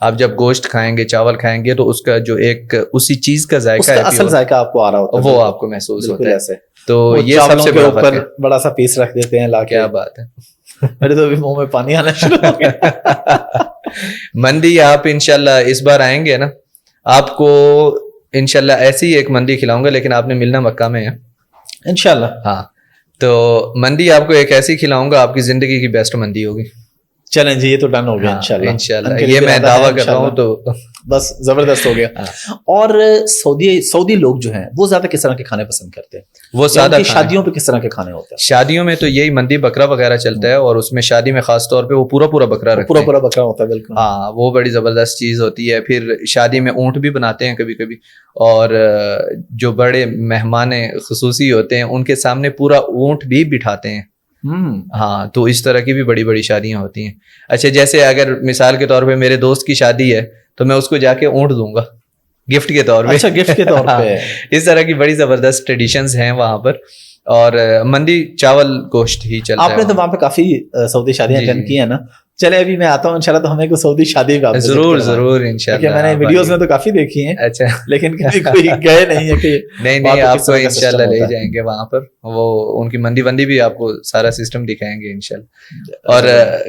آپ جب گوشت کھائیں گے, چاول کھائیں گے, تو اس کا جو ایک اسی چیز کا ذائقہ ہے, اصل ذائقہ آپ کو آ رہا ہوتا ہے, وہ آپ کو محسوس ہوتا ہے. تو وہ یہ سب سے بڑا فرق ہے. بڑا سا پیس رکھ دیتے ہیں لا کے. کیا بات ہے, میرے تو ابھی منہ میں پانی آنا شروع ہو گیا. مندی آپ انشاءاللہ اس بار آئیں گے نا, آپ کو انشاءاللہ ایسی ایک مندی کھلاؤں گا, لیکن آپ نے ملنا مکہ میں ہے انشاءاللہ. ہاں, تو مندی آپ کو ایک ایسی کھلاؤں گا, آپ کی زندگی کی بیسٹ مندی ہوگی. چلیں جی, یہ تو ڈن ہو گیا انشاءاللہ. انشاءاللہ یہ میں دعویٰ کر رہا ہوں, تو بس زبردست ہو گیا. اور سعودی لوگ جو ہیں وہ زیادہ کس طرح کے کھانے پسند کرتے ہیں؟ وہ سادہ شادیوں پہ کس طرح کے کھانے ہوتے ہیں؟ شادیوں میں تو یہی مندی بکرا وغیرہ چلتا ہے, اور اس میں شادی میں خاص طور پہ وہ پورا بکرا رکھتے ہیں. پورا بکرا ہوتا ہے, بالکل. ہاں, وہ بڑی زبردست چیز ہوتی ہے. پھر شادی میں اونٹ بھی بناتے ہیں کبھی کبھی, اور جو بڑے مہمان خصوصی ہوتے ہیں ان کے سامنے پورا اونٹ بھی بٹھاتے ہیں. ہاں, تو اس طرح کی بھی بڑی بڑی شادیاں ہوتی ہیں. اچھا, جیسے اگر مثال کے طور پہ میرے دوست کی شادی ہے تو میں اس کو جا کے اونٹ دوں گا گفٹ کے طور پہ. اچھا, گفٹ کے طور پہ. اس طرح کی بڑی زبردست ٹریڈیشنز ہیں وہاں پر. اور مندی چاول گوشت ہی چلتا ہے. آپ نے تو وہاں پہ کافی سعودی شادیاں اٹینڈ کی ہیں نا. چلے ابھی میں آتا ہوں انشاءاللہ, تو ہمیں کوئی سعودی شادی بھی ضرور انشاءاللہ. میں نے ویڈیوز میں تو کافی دیکھی ہیں, اچھا, لیکن کبھی کوئی گئے نہیں ہے کہ نہیں آپ کو انشاءاللہ لے جائیں گے وہاں پر. وہ ان کی مندی بھی آپ کو سارا سسٹم دکھائیں گے انشاءاللہ. اور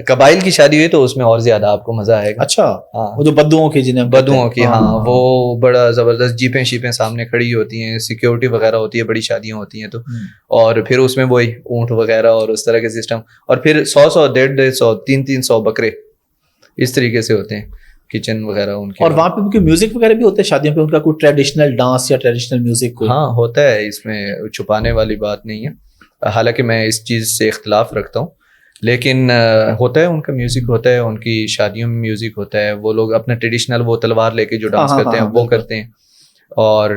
قبائل کی شادی ہوئی تو اس میں اور زیادہ آپ کو مزہ آئے گا. اچھا, ہاں, وہ جو بدوؤں کی ہاں, وہ بڑا زبردست جیپیں شیپیں سامنے کھڑی ہوتی ہیں, سیکیورٹی وغیرہ ہوتی ہے, بڑی شادیاں ہوتی ہیں. تو اور پھر اس میں وہی اونٹ وغیرہ اور اس طرح کے سسٹم, اور پھر 100 150 300 بکرے اس طریقے سے ہوتے ہیں, کچن وغیرہ ان کے. اور وہاں پہ میوزک وغیرہ بھی ہوتے ہیں شادیوں پہ, ان کا کوئی ٹریڈیشنل ڈانس یا ٹریڈیشنل میوزک؟ ہاں ہوتا ہے, اس میں چھپانے والی بات نہیں ہے. حالانکہ میں اس چیز سے اختلاف رکھتا ہوں, لیکن ہوتا ہے, ان کا میوزک ہوتا ہے, ان کی شادیوں میں میوزک ہوتا ہے. وہ لوگ اپنا ٹریڈیشنل وہ تلوار لے کے جو ڈانس کرتے ہیں وہ کرتے ہیں. اور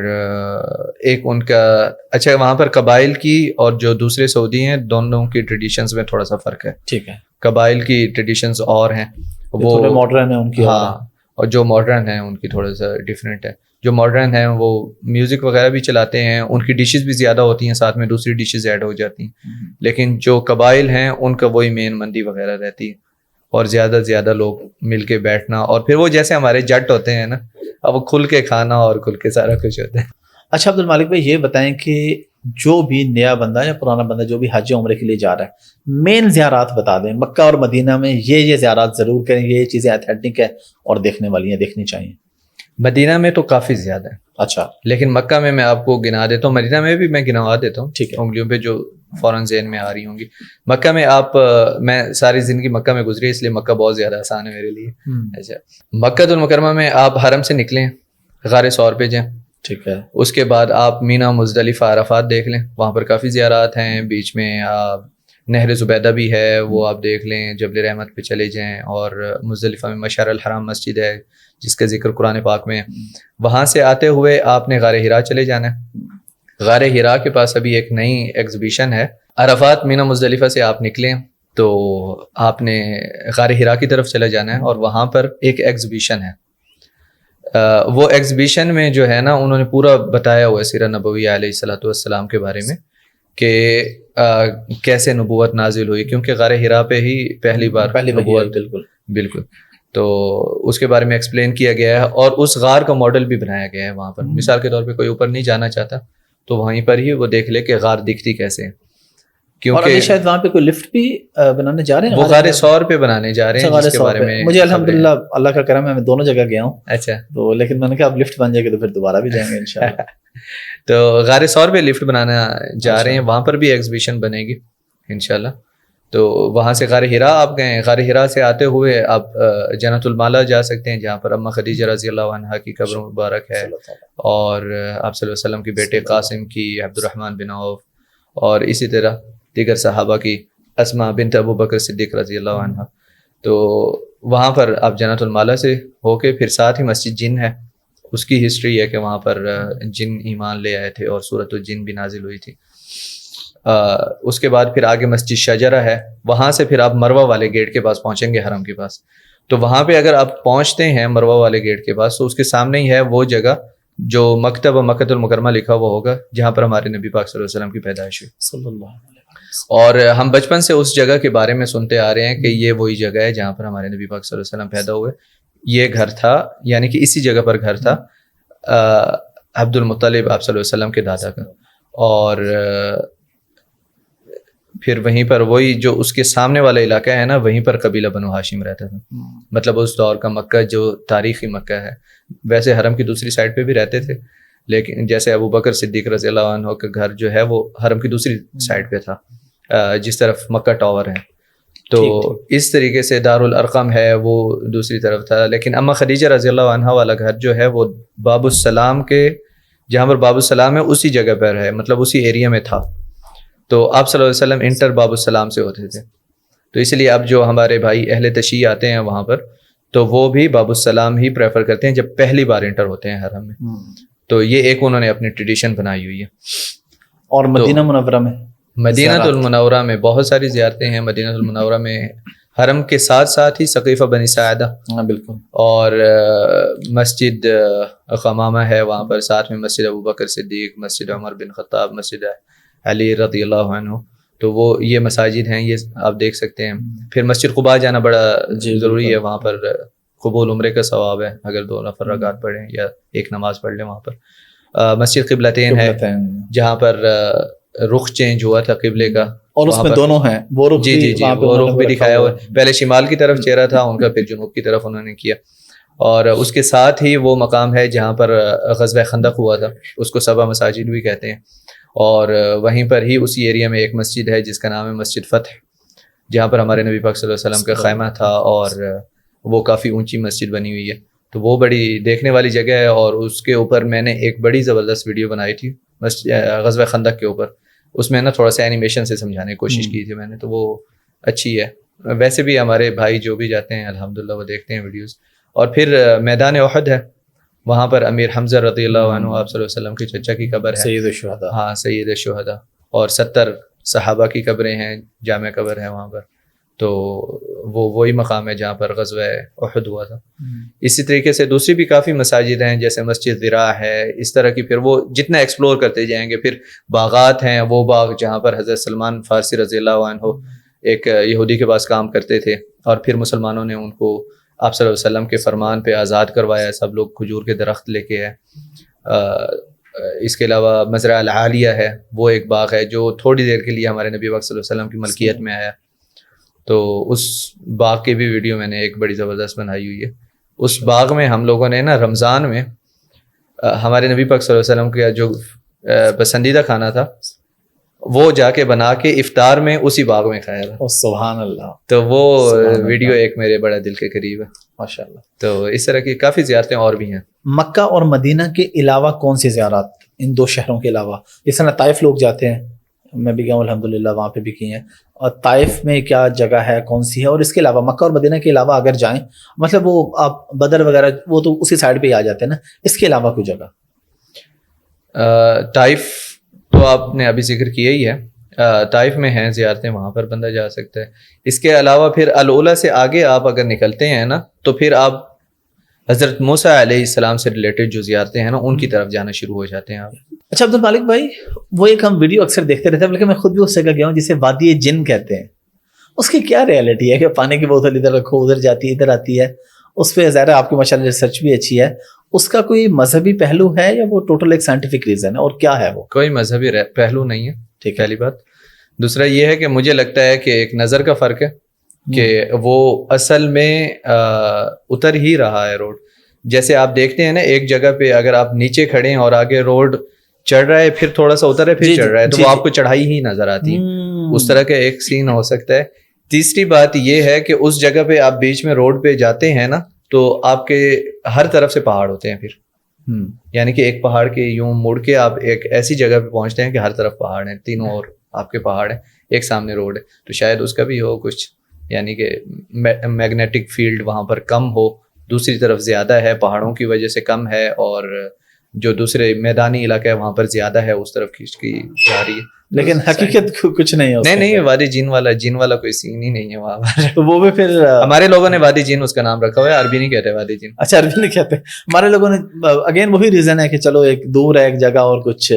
ایک ان کا اچھا, وہاں پر قبائل کی اور جو دوسرے سعودی ہیں دونوں کی ٹریڈیشنز میں تھوڑا سا فرق ہے. ٹھیک ہے, قبائل کی ٹریڈیشنز اور ہیں, وہ ماڈرن ہے ان کی. ہاں, اور جو ماڈرن ہیں ان کی تھوڑا سا ڈفرینٹ ہے. جو ماڈرن ہیں وہ میوزک وغیرہ بھی چلاتے ہیں, ان کی ڈشز بھی زیادہ ہوتی ہیں, ساتھ میں دوسری ڈشز ایڈ ہو جاتی ہیں. لیکن جو قبائل ہیں ان کا وہی مین مندی وغیرہ رہتی ہے, اور زیادہ سے زیادہ لوگ مل کے بیٹھنا, اور پھر وہ جیسے ہمارے جٹ ہوتے ہیں نا, اب وہ کھل کے کھانا اور کھل کے سارا کچھ ہوتا ہے. اچھا عبد المالک بھائی, یہ بتائیں کہ جو بھی نیا بندہ یا پرانا بندہ جو بھی حج عمرے کے لیے جا رہا ہے, مین زیارات بتا دیں. مکہ اور مدینہ میں یہ زیارات ضرور کریں, یہ چیزیں ایتھینٹک ہے اور دیکھنے والی ہیں, دیکھنی چاہیے. مدینہ میں تو کافی زیادہ ہے. اچھا, لیکن مکہ میں آپ کو گنا دیتا ہوں, مدینہ میں بھی میں گنوا دیتا ہوں. ٹھیک ہے, انگلیوں پہ جو فوراً ذہن میں آ رہی ہوں گی. مکہ میں میں ساری زندگی مکہ میں گزری, اس لیے مکہ بہت زیادہ آسان ہے میرے لیے. اچھا, مکہ المکرمہ میں آپ حرم سے نکلیں, غار ثور پہ جائیں. ٹھیک ہے, اس کے بعد آپ مینا, مزدلفہ, عرفات دیکھ لیں. وہاں پر کافی زیارات ہیں. بیچ میں نہر زبیدہ بھی ہے, وہ آپ دیکھ لیں. جبل رحمت پہ چلے جائیں, اور مزدلفہ میں مشعر الحرام مسجد ہے جس کا ذکر قرآن پاک میں ہے. وہاں سے آتے ہوئے آپ نے غار ہرا چلے جانا ہے. غار ہرا کے پاس ابھی ایک نئی ایگزیبیشن ہے. عرفات, مینا, مزدلفہ سے آپ نکلیں تو آپ نے غار ہرا کی طرف چلے جانا ہے, اور وہاں پر ایک ایگزیبیشن ہے. وہ ایگزیبیشن میں جو ہے نا, انہوں نے پورا بتایا ہوا ہے سیرت نبوی علیہ الصلوۃ والسلام کے بارے میں, کہ کیسے نبوت نازل ہوئی, کیونکہ غار ہرا پہ ہی پہلی بار نبوت. بالکل. تو اس کے بارے میں ایکسپلین کیا گیا ہے, اور اس غار کا ماڈل بھی بنایا گیا ہے وہاں پر. مثال کے طور پہ کوئی اوپر نہیں جانا چاہتا تو وہیں پر ہی وہ دیکھ لے کہ غار دکھتی کیسے ہے. کیونکہ شاید وہاں پہ کوئی لفٹ بھی بنانے جا رہے ہیں, وہ غار ثور پہ بنانے جا رہے ہیں, جس کے بارے میں مجھے الحمدللہ اللہ کا کرم ہے, میں دونوں جگہ گیا ہوں. اچھا, تو لیکن میں نے کہا اب لفٹ بن جائے گی تو پھر دوبارہ بھی جائیں گے انشاءاللہ. تو غار ثور پہ لفٹ بنانا جا رہے ہیں, وہاں پر بھی ایگزیبیشن بنے گی انشاءاللہ. تو وہاں سے غار حرا آپ گئے. غار حرا سے آتے ہوئے آپ جنت المالا جا سکتے ہیں جہاں پر اماں خدیجہ رضی اللہ عنہا کی قبر مبارک ہے, اور آپ صلی اللہ علیہ وسلم کے بیٹے قاسم کی, عبد الرحمن بن عوف, اور اسی طرح دیگر صحابہ کی, اسماء بنت ابو بکر صدیق رضی اللہ عنہا. تو وہاں پر آپ جنت المالا سے ہو کے پھر ساتھ ہی مسجد جن ہے, اس کی ہسٹری ہے کہ وہاں پر جن ایمان لے آئے تھے اور سورۃ الجن بھی نازل ہوئی تھی. اس کے بعد پھر آگے مسجد شجرہ ہے, وہاں سے پھر آپ مروہ والے گیٹ کے پاس پہنچیں گے حرم کے پاس. تو وہاں پہ اگر آپ پہنچتے ہیں مروہ والے گیٹ کے پاس, تو اس کے سامنے ہی ہے وہ جگہ جو مکتب مکۃ المکرمہ لکھا ہوا ہوگا, جہاں پر ہمارے نبی پاک صلی اللہ علیہ وسلم کی پیدائش ہوئی صلی اللہ علیہ وسلم. اور ہم بچپن سے اس جگہ کے بارے میں سنتے آ رہے ہیں کہ یہ وہی جگہ ہے جہاں پر ہمارے نبی پاک صلی اللہ علیہ وسلم پیدا ہوئے. یہ گھر تھا, یعنی کہ اسی جگہ پر گھر تھا عبد المطلب آپ صلی اللہ علیہ وسلم کے دادا کا. اور پھر وہیں پر وہی جو اس کے سامنے والا علاقہ ہے نا, وہیں پر قبیلہ بنو ہاشم رہتا تھا. مطلب اس دور کا مکہ جو تاریخی مکہ ہے, ویسے حرم کی دوسری سائڈ پہ بھی رہتے تھے, لیکن جیسے ابو بکر صدیق رضی اللہ عنہ کا گھر جو ہے وہ حرم کی دوسری سائڈ پہ تھا, جس طرف مکہ ٹاور ہے. تو اس طریقے سے دارالارقم ہے وہ دوسری طرف تھا. لیکن اماں خدیجہ رضی اللہ عنہ والا گھر جو ہے وہ باب السلام کے, جہاں پر باب السلام ہے اسی جگہ پر ہے, مطلب اسی ایریا میں تھا. تو آپ صلی اللہ علیہ وسلم انٹر باب السلام سے ہوتے تھے. تو اس لیے اب جو ہمارے بھائی اہل تشیع آتے ہیں وہاں پر, تو وہ بھی باب السلام ہی پریفر کرتے ہیں جب پہلی بار انٹر ہوتے ہیں حرم میں. تو یہ ایک انہوں نے اپنی ٹریڈیشن بنائی ہوئی ہے. اور مدینہ منورہ میں, مدینہ المنورہ میں بہت ساری زیارتیں ہیں. مدینہ المنورہ میں حرم کے ساتھ ساتھ ہی سقیفہ بنی ساعدہ, بالکل, اور مسجد قمامہ ہے وہاں پر, ساتھ میں مسجد ابو بکر صدیق, مسجد عمر بن خطاب, مسجد علی رضی اللہ عنہ. تو وہ یہ مساجد ہیں, یہ آپ دیکھ سکتے ہیں. پھر مسجد قباء جانا بڑا ضروری ہے, وہاں پر قبول عمرے کا ثواب ہے اگر 2 نفل رکعت پڑھیں یا ایک نماز پڑھ لیں وہاں پر. مسجد قبلتین ہے جہاں پر رخ چینج ہوا تھا قبلے کا, اور اس میں دونوں ہیں وہ رخ, جی جی جی, وہ رخ بھی دکھایا ہوا ہے. پہلے شمال کی طرف چہرہ تھا ان کا, پھر جنوب کی طرف انہوں نے کیا. اور اس کے ساتھ ہی وہ مقام ہے جہاں پر غزوہ خندق ہوا تھا, اس کو 7 مساجد بھی کہتے ہیں. اور وہیں پر ہی اسی ایریا میں ایک مسجد ہے جس کا نام ہے مسجد فتح, جہاں پر ہمارے نبی پاک صلی اللہ علیہ وسلم کا خیمہ تھا, اور وہ کافی اونچی مسجد بنی ہوئی ہے. تو وہ بڑی دیکھنے والی جگہ ہے. اور اس کے اوپر میں نے ایک بڑی زبردست ویڈیو بنائی تھی غزوہ خندق کے اوپر, اس میں نا تھوڑا سا اینیمیشن سے سمجھانے کی کوشش کی تھی میں نے, تو وہ اچھی ہے. ویسے بھی ہمارے بھائی جو بھی جاتے ہیں الحمدللہ وہ دیکھتے ہیں ویڈیوز. اور پھر میدان احد ہے, وہاں پر امیر حمزہ رضی اللہ عنہ آپ صلی اللہ علیہ وسلم کی چچا کی قبر ہے, سید الشہداء. ہاں سید الشہداء, اور 70 صحابہ کی قبریں ہیں, جامع قبر ہے وہاں پر. تو وہ وہی مقام ہے جہاں پر غزوہ احد ہوا تھا. اسی طریقے سے دوسری بھی کافی مساجد ہیں, جیسے مسجد ذراع ہے, اس طرح کی. پھر وہ جتنا ایکسپلور کرتے جائیں گے. پھر باغات ہیں, وہ باغ جہاں پر حضرت سلمان فارسی رضی اللہ عنہ ایک یہودی کے پاس کام کرتے تھے, اور پھر مسلمانوں نے ان کو آپ صلی اللہ علیہ وسلم کے فرمان پہ آزاد کروایا. سب لوگ کھجور کے درخت لے کے آئے. اس کے علاوہ مزرعہ العالیہ ہے, وہ ایک باغ ہے جو تھوڑی دیر کے لیے ہمارے نبی پاک صلی اللہ علیہ وسلم کی ملکیت میں آیا. تو اس باغ کی بھی ویڈیو میں نے ایک بڑی زبردست بنائی ہوئی ہے. اس باغ میں ہم لوگوں نے نا رمضان میں ہمارے نبی پاک صلی اللہ علیہ وسلم کا جو پسندیدہ کھانا تھا وہ جا کے بنا کے افطار میں اسی باغ میں کھایا تھا. سبحان اللہ. تو وہ ویڈیو ایک میرے بڑا دل کے قریب ہے ماشاء اللہ. تو اس طرح کی کافی زیارتیں اور بھی ہیں. مکہ اور مدینہ کے علاوہ کون سی زیارات, ان 2 شہروں کے علاوہ؟ جس طرح طائف لوگ جاتے ہیں, میں بھی گیا ہوں الحمدللہ, وہاں پہ بھی کی ہیں. اور طائف میں کیا جگہ ہے, کون سی ہے؟ اور اس کے علاوہ مکہ اور مدینہ کے علاوہ اگر جائیں, مطلب وہ آپ بدر وغیرہ وہ تو اسی سائڈ پہ ہی آ جاتے ہیں نا, اس کے علاوہ کوئی جگہ؟ طائف تو آپ نے ابھی ذکر کیا ہی ہے, طائف میں ہیں زیارتیں, وہاں پر بندہ جا سکتا ہے. اس کے علاوہ پھر العلا سے آگے آپ اگر نکلتے ہیں نا, تو پھر آپ حضرت موسیٰ علیہ السلام سے ریلیٹڈ جو زیارتیں ہیں نا ان کی طرف جانا شروع ہو جاتے ہیں آپ. اچھا عبد المالک بھائی, وہ ایک ہم ویڈیو اکثر دیکھتے رہتے ہیں, بلکہ میں خود بھی اس جگہ گیا ہوں جسے وادی جن کہتے ہیں. اس کی کیا ریالٹی ہے کہ پانی کی بوتل ادھر رکھو, ادھر جاتی ہے, ادھر آتی ہے؟ اس پہ ظاہر ہے آپ کی ماشاءاللہ ریسرچ بھی اچھی ہے. اس کا کوئی مذہبی پہلو ہے یا وہ ٹوٹل ایک سائنٹیفک ریزن ہے, اور کیا ہے وہ؟ کوئی مذہبی پہلو نہیں ہے, ٹھیک ہے, پہلی بات. دوسرا یہ ہے کہ مجھے لگتا ہے کہ ایک نظر کا فرق ہے کہ وہ اصل میں اتر ہی رہا ہے روڈ. جیسے آپ دیکھتے ہیں نا ایک جگہ پہ اگر آپ نیچے کھڑے ہیں اور آگے روڈ چڑھ رہا ہے, پھر تھوڑا سا اتر ہے, پھر چڑھ رہا ہے, تو وہ آپ کو چڑھائی ہی نظر آتی ہے. اس طرح کا ایک سین ہو سکتا ہے تیسری بات یہ ہے کہ اس جگہ پہ آپ بیچ میں روڈ پہ جاتے ہیں نا تو آپ کے ہر طرف سے پہاڑ ہوتے ہیں پھر یعنی کہ ایک پہاڑ کے یوں مڑ کے آپ ایک ایسی جگہ پہ پہنچتے ہیں کہ ہر طرف پہاڑ ہیں, تینوں اور آپ کے پہاڑ ہیں, ایک سامنے روڈ ہے. تو شاید اس کا بھی ہو کچھ, یعنی کہ میگنیٹک فیلڈ وہاں پر کم ہو, دوسری طرف زیادہ ہے, پہاڑوں کی وجہ سے کم ہے, اور جو دوسرے میدانی علاقہ ہے وہاں پر زیادہ ہے, اس طرف کھینچ کی جا رہی ہے. لیکن حقیقت کچھ نہیں ہے. نہیں, وادی جن والا کوئی سین ہی نہیں ہے وہاں پر. تو وہ بھی پھر ہمارے لوگوں نے وادی جن اس کا نام رکھا ہوا ہے, عربی نہیں کہتے وادی جن. اچھا, عربی نہیں کہتے. ہمارے لوگوں نے اگین وہی ریزن ہے کہ چلو ایک دور ہے ایک جگہ اور کچھ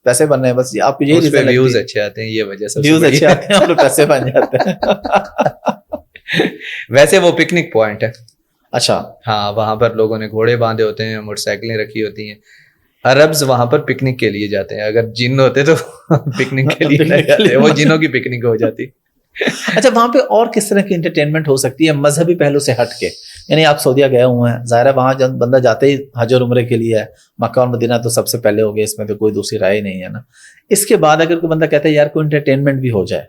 پیسے بن رہے ہیں, بس آپ کو یہی ریزن. ویوز اچھے آتے ہیں, یہ وجہ سے ویوز اچھے آتے ہیں اور پیسے بن جاتے ہیں. ویسے وہ پکنک پوائنٹ ہے. اچھا, ہاں, وہاں پر لوگوں نے گھوڑے باندھے ہوتے ہیں, موٹر سائیکلیں رکھی ہوتی ہیں. عربز وہاں پر پکنک کے لیے جاتے ہیں, اگر جن ہوتے تو پکنک کے لیے نہیں جاتے, وہ جنوں کی پکنک ہو جاتی. اچھا, وہاں پہ اور کس طرح کی انٹرٹینمنٹ ہو سکتی ہے مذہبی پہلو سے ہٹ کے؟ یعنی آپ سعودیہ گئے ہوئے ہیں, ظاہر ہے وہاں جب بندہ جاتے ہی حج اور عمرے کے لیے ہے, مکہ اور مدینہ تو سب سے پہلے ہو گئے, اس میں تو کوئی دوسری رائے نہیں ہے نا. اس کے بعد اگر کوئی بندہ کہتا ہے یار کوئی انٹرٹینمنٹ بھی ہو جائے,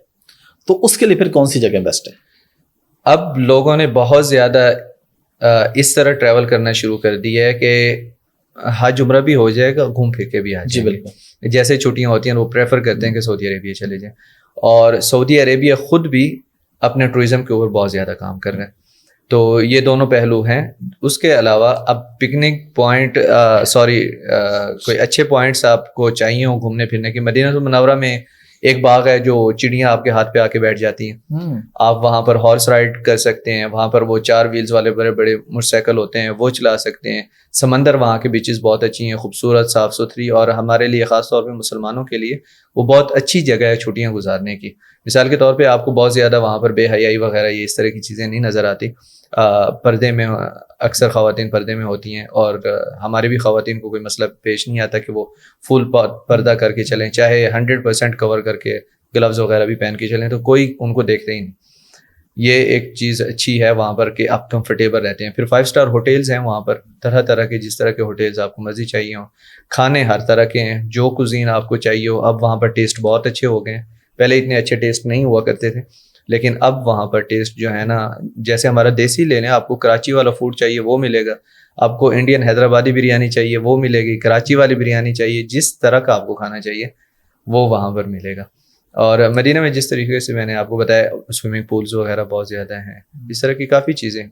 تو اس کے لیے پھر کون سی جگہ بیسٹ ہے؟ اب لوگوں نے بہت زیادہ اس طرح ٹریول کرنا شروع کر دی ہے کہ حج عمرہ بھی ہو جائے گا, گھوم پھر کے بھی آ جی جائیں گے. بالکل. جیسے چھٹیاں ہوتی ہیں وہ پریفر کرتے ہیں کہ سعودی عربیہ چلے جائیں, اور سعودی عربیہ خود بھی اپنے ٹورزم کے اوپر بہت زیادہ کام کر رہے ہیں. تو یہ دونوں پہلو ہیں. اس کے علاوہ اب پکنک پوائنٹ کوئی اچھے پوائنٹس آپ کو چاہیے ہوں گھومنے پھرنے کی, مدینہ المنورہ میں ایک باغ ہے جو چڑیاں آپ کے ہاتھ پہ آ کے بیٹھ جاتی ہیں. آپ وہاں پر ہارس رائڈ کر سکتے ہیں, وہاں پر وہ 4 ویلز والے بڑے بڑے موٹر سائیکل ہوتے ہیں, وہ چلا سکتے ہیں. سمندر وہاں کے بیچز بہت اچھی ہیں, خوبصورت, صاف ستھری, اور ہمارے لیے خاص طور پہ مسلمانوں کے لیے وہ بہت اچھی جگہ ہے چھٹیاں گزارنے کی. مثال کے طور پہ آپ کو بہت زیادہ وہاں پر بے حیائی وغیرہ یہ اس طرح کی چیزیں نہیں نظر آتی. پردے میں اکثر خواتین پردے میں ہوتی ہیں, اور ہمارے بھی خواتین کو کوئی مسئلہ پیش نہیں آتا کہ وہ فل پردہ کر کے چلیں, چاہے 100% کور کر کے گلوز وغیرہ بھی پہن کے چلیں, تو کوئی ان کو دیکھتے ہی نہیں. یہ ایک چیز اچھی ہے وہاں پر کہ آپ کمفرٹیبل رہتے ہیں. پھر 5 اسٹار ہوٹلز ہیں وہاں پر, طرح طرح کے, جس طرح کے ہوٹلز آپ کو مرضی چاہیے ہوں. کھانے ہر طرح کے ہیں, جو کوزین آپ کو چاہیے ہو. اب وہاں پر ٹیسٹ بہت اچھے ہو گئے ہیں, پہلے اتنے اچھے ٹیسٹ نہیں ہوا کرتے تھے, لیکن اب وہاں پر ٹیسٹ جو ہے نا, جیسے ہمارا دیسی لے لیں, آپ کو کراچی والا فوڈ چاہیے وہ ملے گا, آپ کو انڈین حیدرآبادی بریانی چاہیے وہ ملے گی, کراچی والی بریانی چاہیے, جس طرح کا آپ کو کھانا چاہیے وہ وہاں پر ملے گا. اور مدینہ میں جس طریقے سے میں نے آپ کو بتایا, سوئمنگ پولز وغیرہ بہت زیادہ ہیں, اس طرح کی کافی چیزیں ہیں.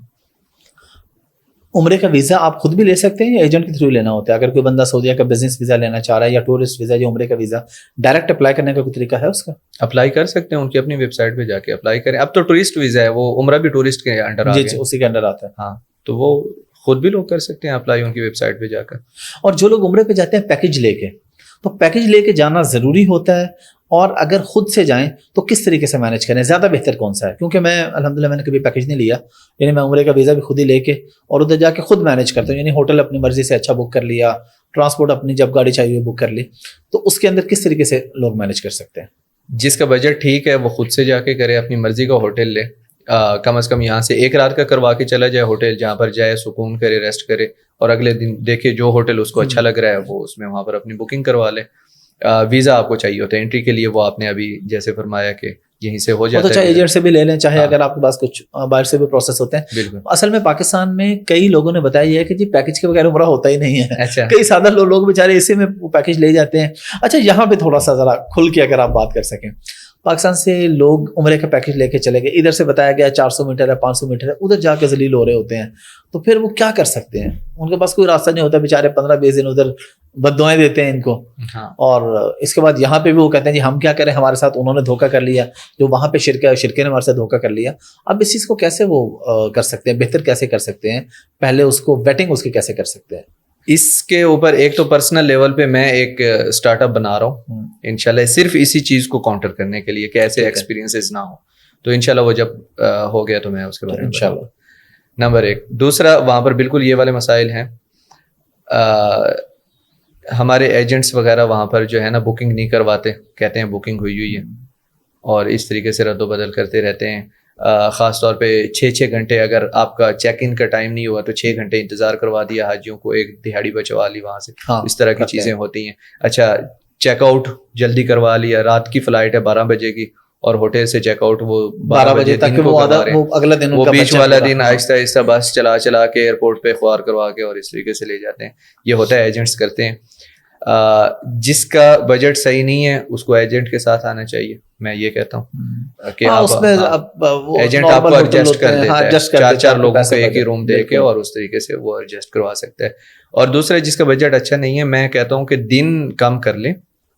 عمرے کا ویزا آپ خود بھی لے سکتے ہیں یا ایجنٹ کے تھرو لینا ہوتا ہے؟ اگر کوئی بندہ سعودیہ کا بزنس ویزا لینا چاہ رہا ہے یا ٹورسٹ ویزا یا عمرے کا ویزا, ڈائریکٹ اپلائی کرنے کا کوئی طریقہ ہے اس کا؟ اپلائی کر سکتے ہیں, ان کی اپنی ویب سائٹ پہ جا کے اپلائی کریں. اب تو ٹورسٹ ویزا ہے, وہ عمرہ بھی ٹورسٹ کے انڈر آ گیا. جی, اسی کے انڈر آتا ہے. ہاں, تو وہ خود بھی لوگ کر سکتے ہیں اپلائی ان کی ویب سائٹ پہ جا کر. اور جو لوگ عمرے پہ جاتے ہیں پیکج لے کے, تو پیکج لے کے جانا ضروری ہوتا ہے, اور اگر خود سے جائیں تو کس طریقے سے مینیج کریں, زیادہ بہتر کون سا ہے؟ کیونکہ میں الحمدللہ میں نے کبھی پیکج نہیں لیا, یعنی میں عمرے کا ویزا بھی خود ہی لے کے اور ادھر جا کے خود مینیج کرتا ہوں, یعنی ہوٹل اپنی مرضی سے اچھا بک کر لیا, ٹرانسپورٹ اپنی جب گاڑی چاہیے بک کر لی. تو اس کے اندر کس طریقے سے لوگ مینیج کر سکتے ہیں؟ جس کا بجٹ ٹھیک ہے وہ خود سے جا کے کرے, اپنی مرضی کا ہوٹل لے, کم از کم یہاں سے 1 رات کا کروا کے چلا جائے ہوٹل, جہاں پر جائے سکون کرے, ریسٹ کرے, اور اگلے دن دیکھے جو ہوٹل اس کو اچھا لگ رہا ہے وہ اس میں وہاں پر اپنی بکنگ کروا لے. ویزا آپ کو چاہیے ہوتا ہے انٹری کے لیے, وہ آپ نے ابھی جیسے فرمایا کہ یہیں سے ہو جاتا ہے, چاہے ایجنٹ سے بھی لے لیں, چاہے اگر آپ کے پاس کچھ باہر سے بھی پروسیس ہوتے ہیں. بالکل. اصل میں پاکستان میں کئی لوگوں نے بتایا یہ ہے کہ جی پیکج کے بغیر عمرہ ہوتا ہی نہیں ہے. اچھا, کئی سادہ لوگ بیچارے اسی میں پیکج لے جاتے ہیں. اچھا, یہاں پہ تھوڑا سا ذرا کھل کے اگر آپ بات کر سکیں, پاکستان سے لوگ عمرے کا پیکج لے کے چلے گئے, ادھر سے بتایا گیا 400 میٹر ہے 500 میٹر ہے, ادھر جا کے ذلیل ہو رہے ہوتے ہیں, تو پھر وہ کیا کر سکتے ہیں؟ ان کے پاس کوئی راستہ نہیں ہوتا, بیچارے 15-20 دن ادھر بددعائیں دیتے ہیں ان کو. ہاں. اور اس کے بعد یہاں پہ بھی وہ کہتے ہیں جی ہم کیا کریں, ہمارے ساتھ انہوں نے دھوکہ کر لیا, جو وہاں پہ شرکے نے ہمارے ساتھ دھوکہ کر لیا. اب اس چیز کو کیسے وہ کر سکتے ہیں, بہتر کیسے کر سکتے ہیں, پہلے اس کو ویٹنگ اس کی کیسے کر سکتے ہیں؟ اس کے اوپر ایک تو پرسنل لیول پہ میں ایک اسٹارٹ اپ بنا رہا ہوں انشاءاللہ, صرف اسی چیز کو کاؤنٹر کرنے کے لیے کہ ایسے ایکسپیرینسز نہ ہو. تو انشاءاللہ وہ جب ہو گیا تو میں اس کے بارے میں انشاءاللہ. نمبر 1. دوسرا, وہاں پر بالکل یہ والے مسائل ہیں, ہمارے ایجنٹس وغیرہ وہاں پر جو ہے نا بکنگ نہیں کرواتے, کہتے ہیں بکنگ ہوئی ہے, اور اس طریقے سے رد و بدل کرتے رہتے ہیں. خاص طور پہ 6 گھنٹے اگر آپ کا چیک ان کا ٹائم نہیں ہوا تو 6 گھنٹے انتظار کروا دیا حاجیوں کو, ایک دہاڑی بچوا لی وہاں سے. اس طرح کی چیزیں ہوتی ہیں. اچھا, چیک آؤٹ جلدی کروا لیا, رات کی فلائٹ ہے 12 بجے کی, اور ہوٹل سے چیک آؤٹ وہ 12 بجے تک وہ اگلا دن وہ بیچ والا دن آہستہ آہستہ بس چلا کے ایئرپورٹ پہ خوار کروا کے اور اس طریقے سے لے جاتے ہیں. یہ ہوتا ہے ایجنٹس کرتے ہیں. جس کا بجٹ صحیح نہیں ہے اس کو ایجنٹ کے ساتھ آنا چاہیے, میں یہ کہتا ہوں کہ ایجنٹ آپ کو ایڈجسٹ کر دیتا ہے, 4 لوگوں کو ایک ہی روم دے کے اور اس طریقے سے وہ ایڈجسٹ کروا سکتا ہے. اور دوسرا جس کا بجٹ اچھا نہیں ہے, میں کہتا ہوں کہ دن کم کر لیں,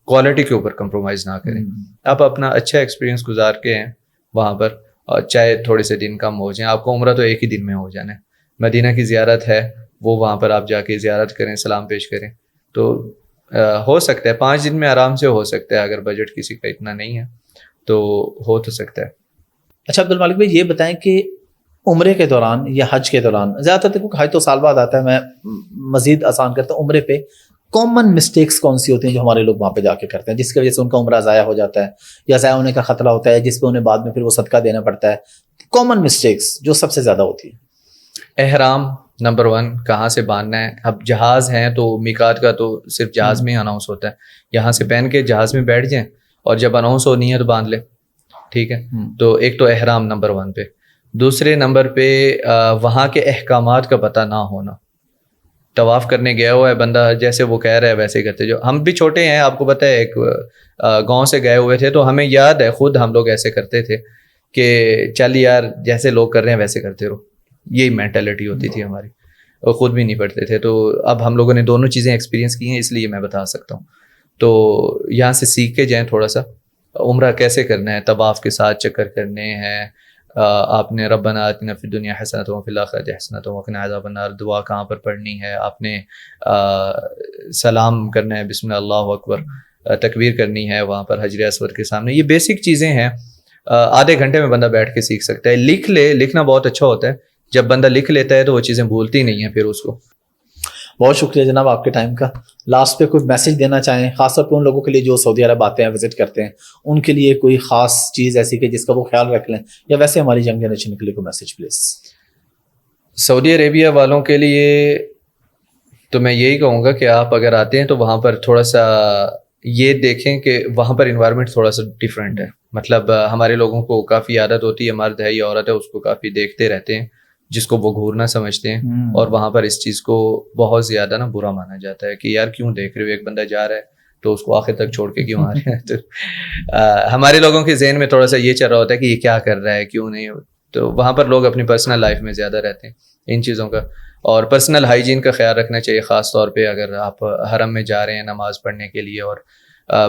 کوالٹی کے اوپر کمپرومائز نہ کریں. آپ اپنا اچھا ایکسپیرینس گزار کے ہیں وہاں پر, اور چاہے تھوڑے سے دن کم ہو جائیں, آپ کو عمرہ تو ایک ہی دن میں ہو جانا ہے. مدینہ کی زیارت ہے, وہ وہاں پر آپ جا کے زیارت کریں, سلام پیش کریں, تو ہو سکتا ہے 5 دن میں آرام سے ہو سکتا ہے. اگر بجٹ کسی کا اتنا نہیں ہے تو ہو تو سکتا ہے. اچھا عبد المالک بھائی, یہ بتائیں کہ عمرے کے دوران یا حج کے دوران, زیادہ تر دیکھو حج تو سال بعد آتا ہے, میں مزید آسان کرتا ہوں, عمرے پہ کامن مسٹیکس کون سی ہوتی ہیں جو ہمارے لوگ وہاں پہ جا کے کرتے ہیں جس کی وجہ سے ان کا عمرہ ضائع ہو جاتا ہے یا ضائع ہونے کا خطرہ ہوتا ہے, جس پہ انہیں بعد میں پھر وہ صدقہ دینا پڑتا ہے؟ کامن مسٹیکس جو سب سے زیادہ ہوتی ہے. احرام نمبر 1, کہاں سے باندھنا ہے. اب جہاز ہیں تو میقات کا تو صرف جہاز میں ہی اناؤنس ہوتا ہے, یہاں سے پہن کے جہاز میں بیٹھ جائیں اور جب اناؤنس ہونی ہے تو باندھ لیں, ٹھیک ہے. تو ایک تو احرام نمبر 1 پہ. دوسرے نمبر پہ وہاں کے احکامات کا پتہ نہ ہونا. طواف کرنے گیا ہوا ہے بندہ, جیسے وہ کہہ رہا ہے ویسے کرتے. جو ہم بھی چھوٹے ہیں, آپ کو پتہ ہے, ایک گاؤں سے گئے ہوئے تھے تو ہمیں یاد ہے خود ہم لوگ ایسے کرتے تھے کہ چل یار جیسے لوگ کر رہے ہیں ویسے کرتے رہو. یہی مینٹلٹی ہوتی تھی ہماری, اور خود بھی نہیں پڑھتے تھے. تو اب ہم لوگوں نے دونوں چیزیں ایکسپیرینس کی ہیں, اس لیے میں بتا سکتا ہوں. تو یہاں سے سیکھ کے جائیں تھوڑا سا, عمرہ کیسے کرنا ہے, طواف کے ساتھ چکر کرنے ہیں. آپ نے ربنا آتنا فی الدنیا حسنۃ وفی الآخرۃ حسنۃ وقنا عذاب النار دعا کہاں پر پڑھنی ہے, آپ نے سلام کرنا ہے, بسم اللہ اکبر, تکبیر کرنی ہے وہاں پر حجر اسود کے سامنے. یہ بیسک چیزیں ہیں, آدھے گھنٹے میں بندہ بیٹھ کے سیکھ سکتا ہے. لکھ لے, لکھنا بہت اچھا ہوتا ہے. جب بندہ لکھ لیتا ہے تو وہ چیزیں بھولتی نہیں ہیں پھر اس کو. بہت شکریہ جناب آپ کے ٹائم کا. لاسٹ پہ کوئی میسج دینا چاہیں, خاص طور پہ ان لوگوں کے لیے جو سعودی عرب آتے ہیں, وزٹ کرتے ہیں, ان کے لیے کوئی خاص چیز ایسی کہ جس کا وہ خیال رکھ لیں, یا ویسے ہماری ینگ جنریشن کے لیے کوئی میسج پلیز؟ سعودی عربیہ والوں کے لیے تو میں یہی کہوں گا کہ آپ اگر آتے ہیں تو وہاں پر تھوڑا سا یہ دیکھیں کہ وہاں پر انوائرمنٹ تھوڑا سا ڈیفرنٹ ہے. مطلب ہمارے لوگوں کو کافی عادت ہوتی ہے, مرد ہے یا عورت ہے اس کو کافی دیکھتے رہتے ہیں, جس کو وہ گھورنا سمجھتے ہیں. اور وہاں پر اس چیز کو بہت زیادہ نا برا مانا جاتا ہے کہ یار کیوں دیکھ رہے ہو, ایک بندہ جا رہا ہے تو اس کو آخر تک چھوڑ کے کیوں آ رہے ہیں. تو ہمارے لوگوں کے ذہن میں تھوڑا سا یہ چل رہا ہوتا ہے کہ یہ کیا کر رہا ہے, کیوں نہیں. تو وہاں پر لوگ اپنی پرسنل لائف میں زیادہ رہتے ہیں ان چیزوں کا. اور پرسنل ہائیجین کا خیال رکھنا چاہیے, خاص طور پہ اگر آپ حرم میں جا رہے ہیں نماز پڑھنے کے لیے اور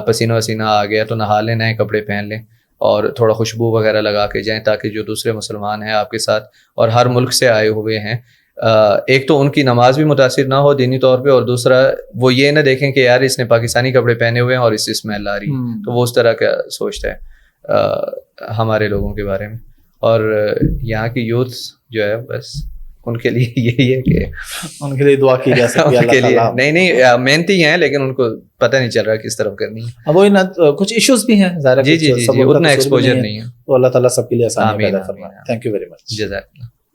پسینہ وسینہ آ گیا تو نہا لیں, نئے کپڑے پہن لیں اور تھوڑا خوشبو وغیرہ لگا کے جائیں, تاکہ جو دوسرے مسلمان ہیں آپ کے ساتھ اور ہر ملک سے آئے ہوئے ہیں, ایک تو ان کی نماز بھی متاثر نہ ہو دینی طور پہ, اور دوسرا وہ یہ نہ دیکھیں کہ یار اس نے پاکستانی کپڑے پہنے ہوئے ہیں اور اس سے اسمیل آ رہی ہے. تو وہ اس طرح کا سوچتا ہے ہمارے لوگوں کے بارے میں. اور یہاں کی یوتھ جو ہے بس ان کے لیے یہی ہے کہ ان کے لیے دعا کی جا سکتی ہے. کے لیے نہیں محنتی ہیں لیکن ان کو پتہ نہیں چل رہا کس طرف کرنی ہے. اب وہی نا کچھ ایشوز بھی ہیں ظاہر ہے, جی اتنا ایکسپوجر نہیں ہے. تو اللہ تعالیٰ سب کے لیے آسانی پیدا فرمائے. آمین. Thank you very much. جزاک اللہ.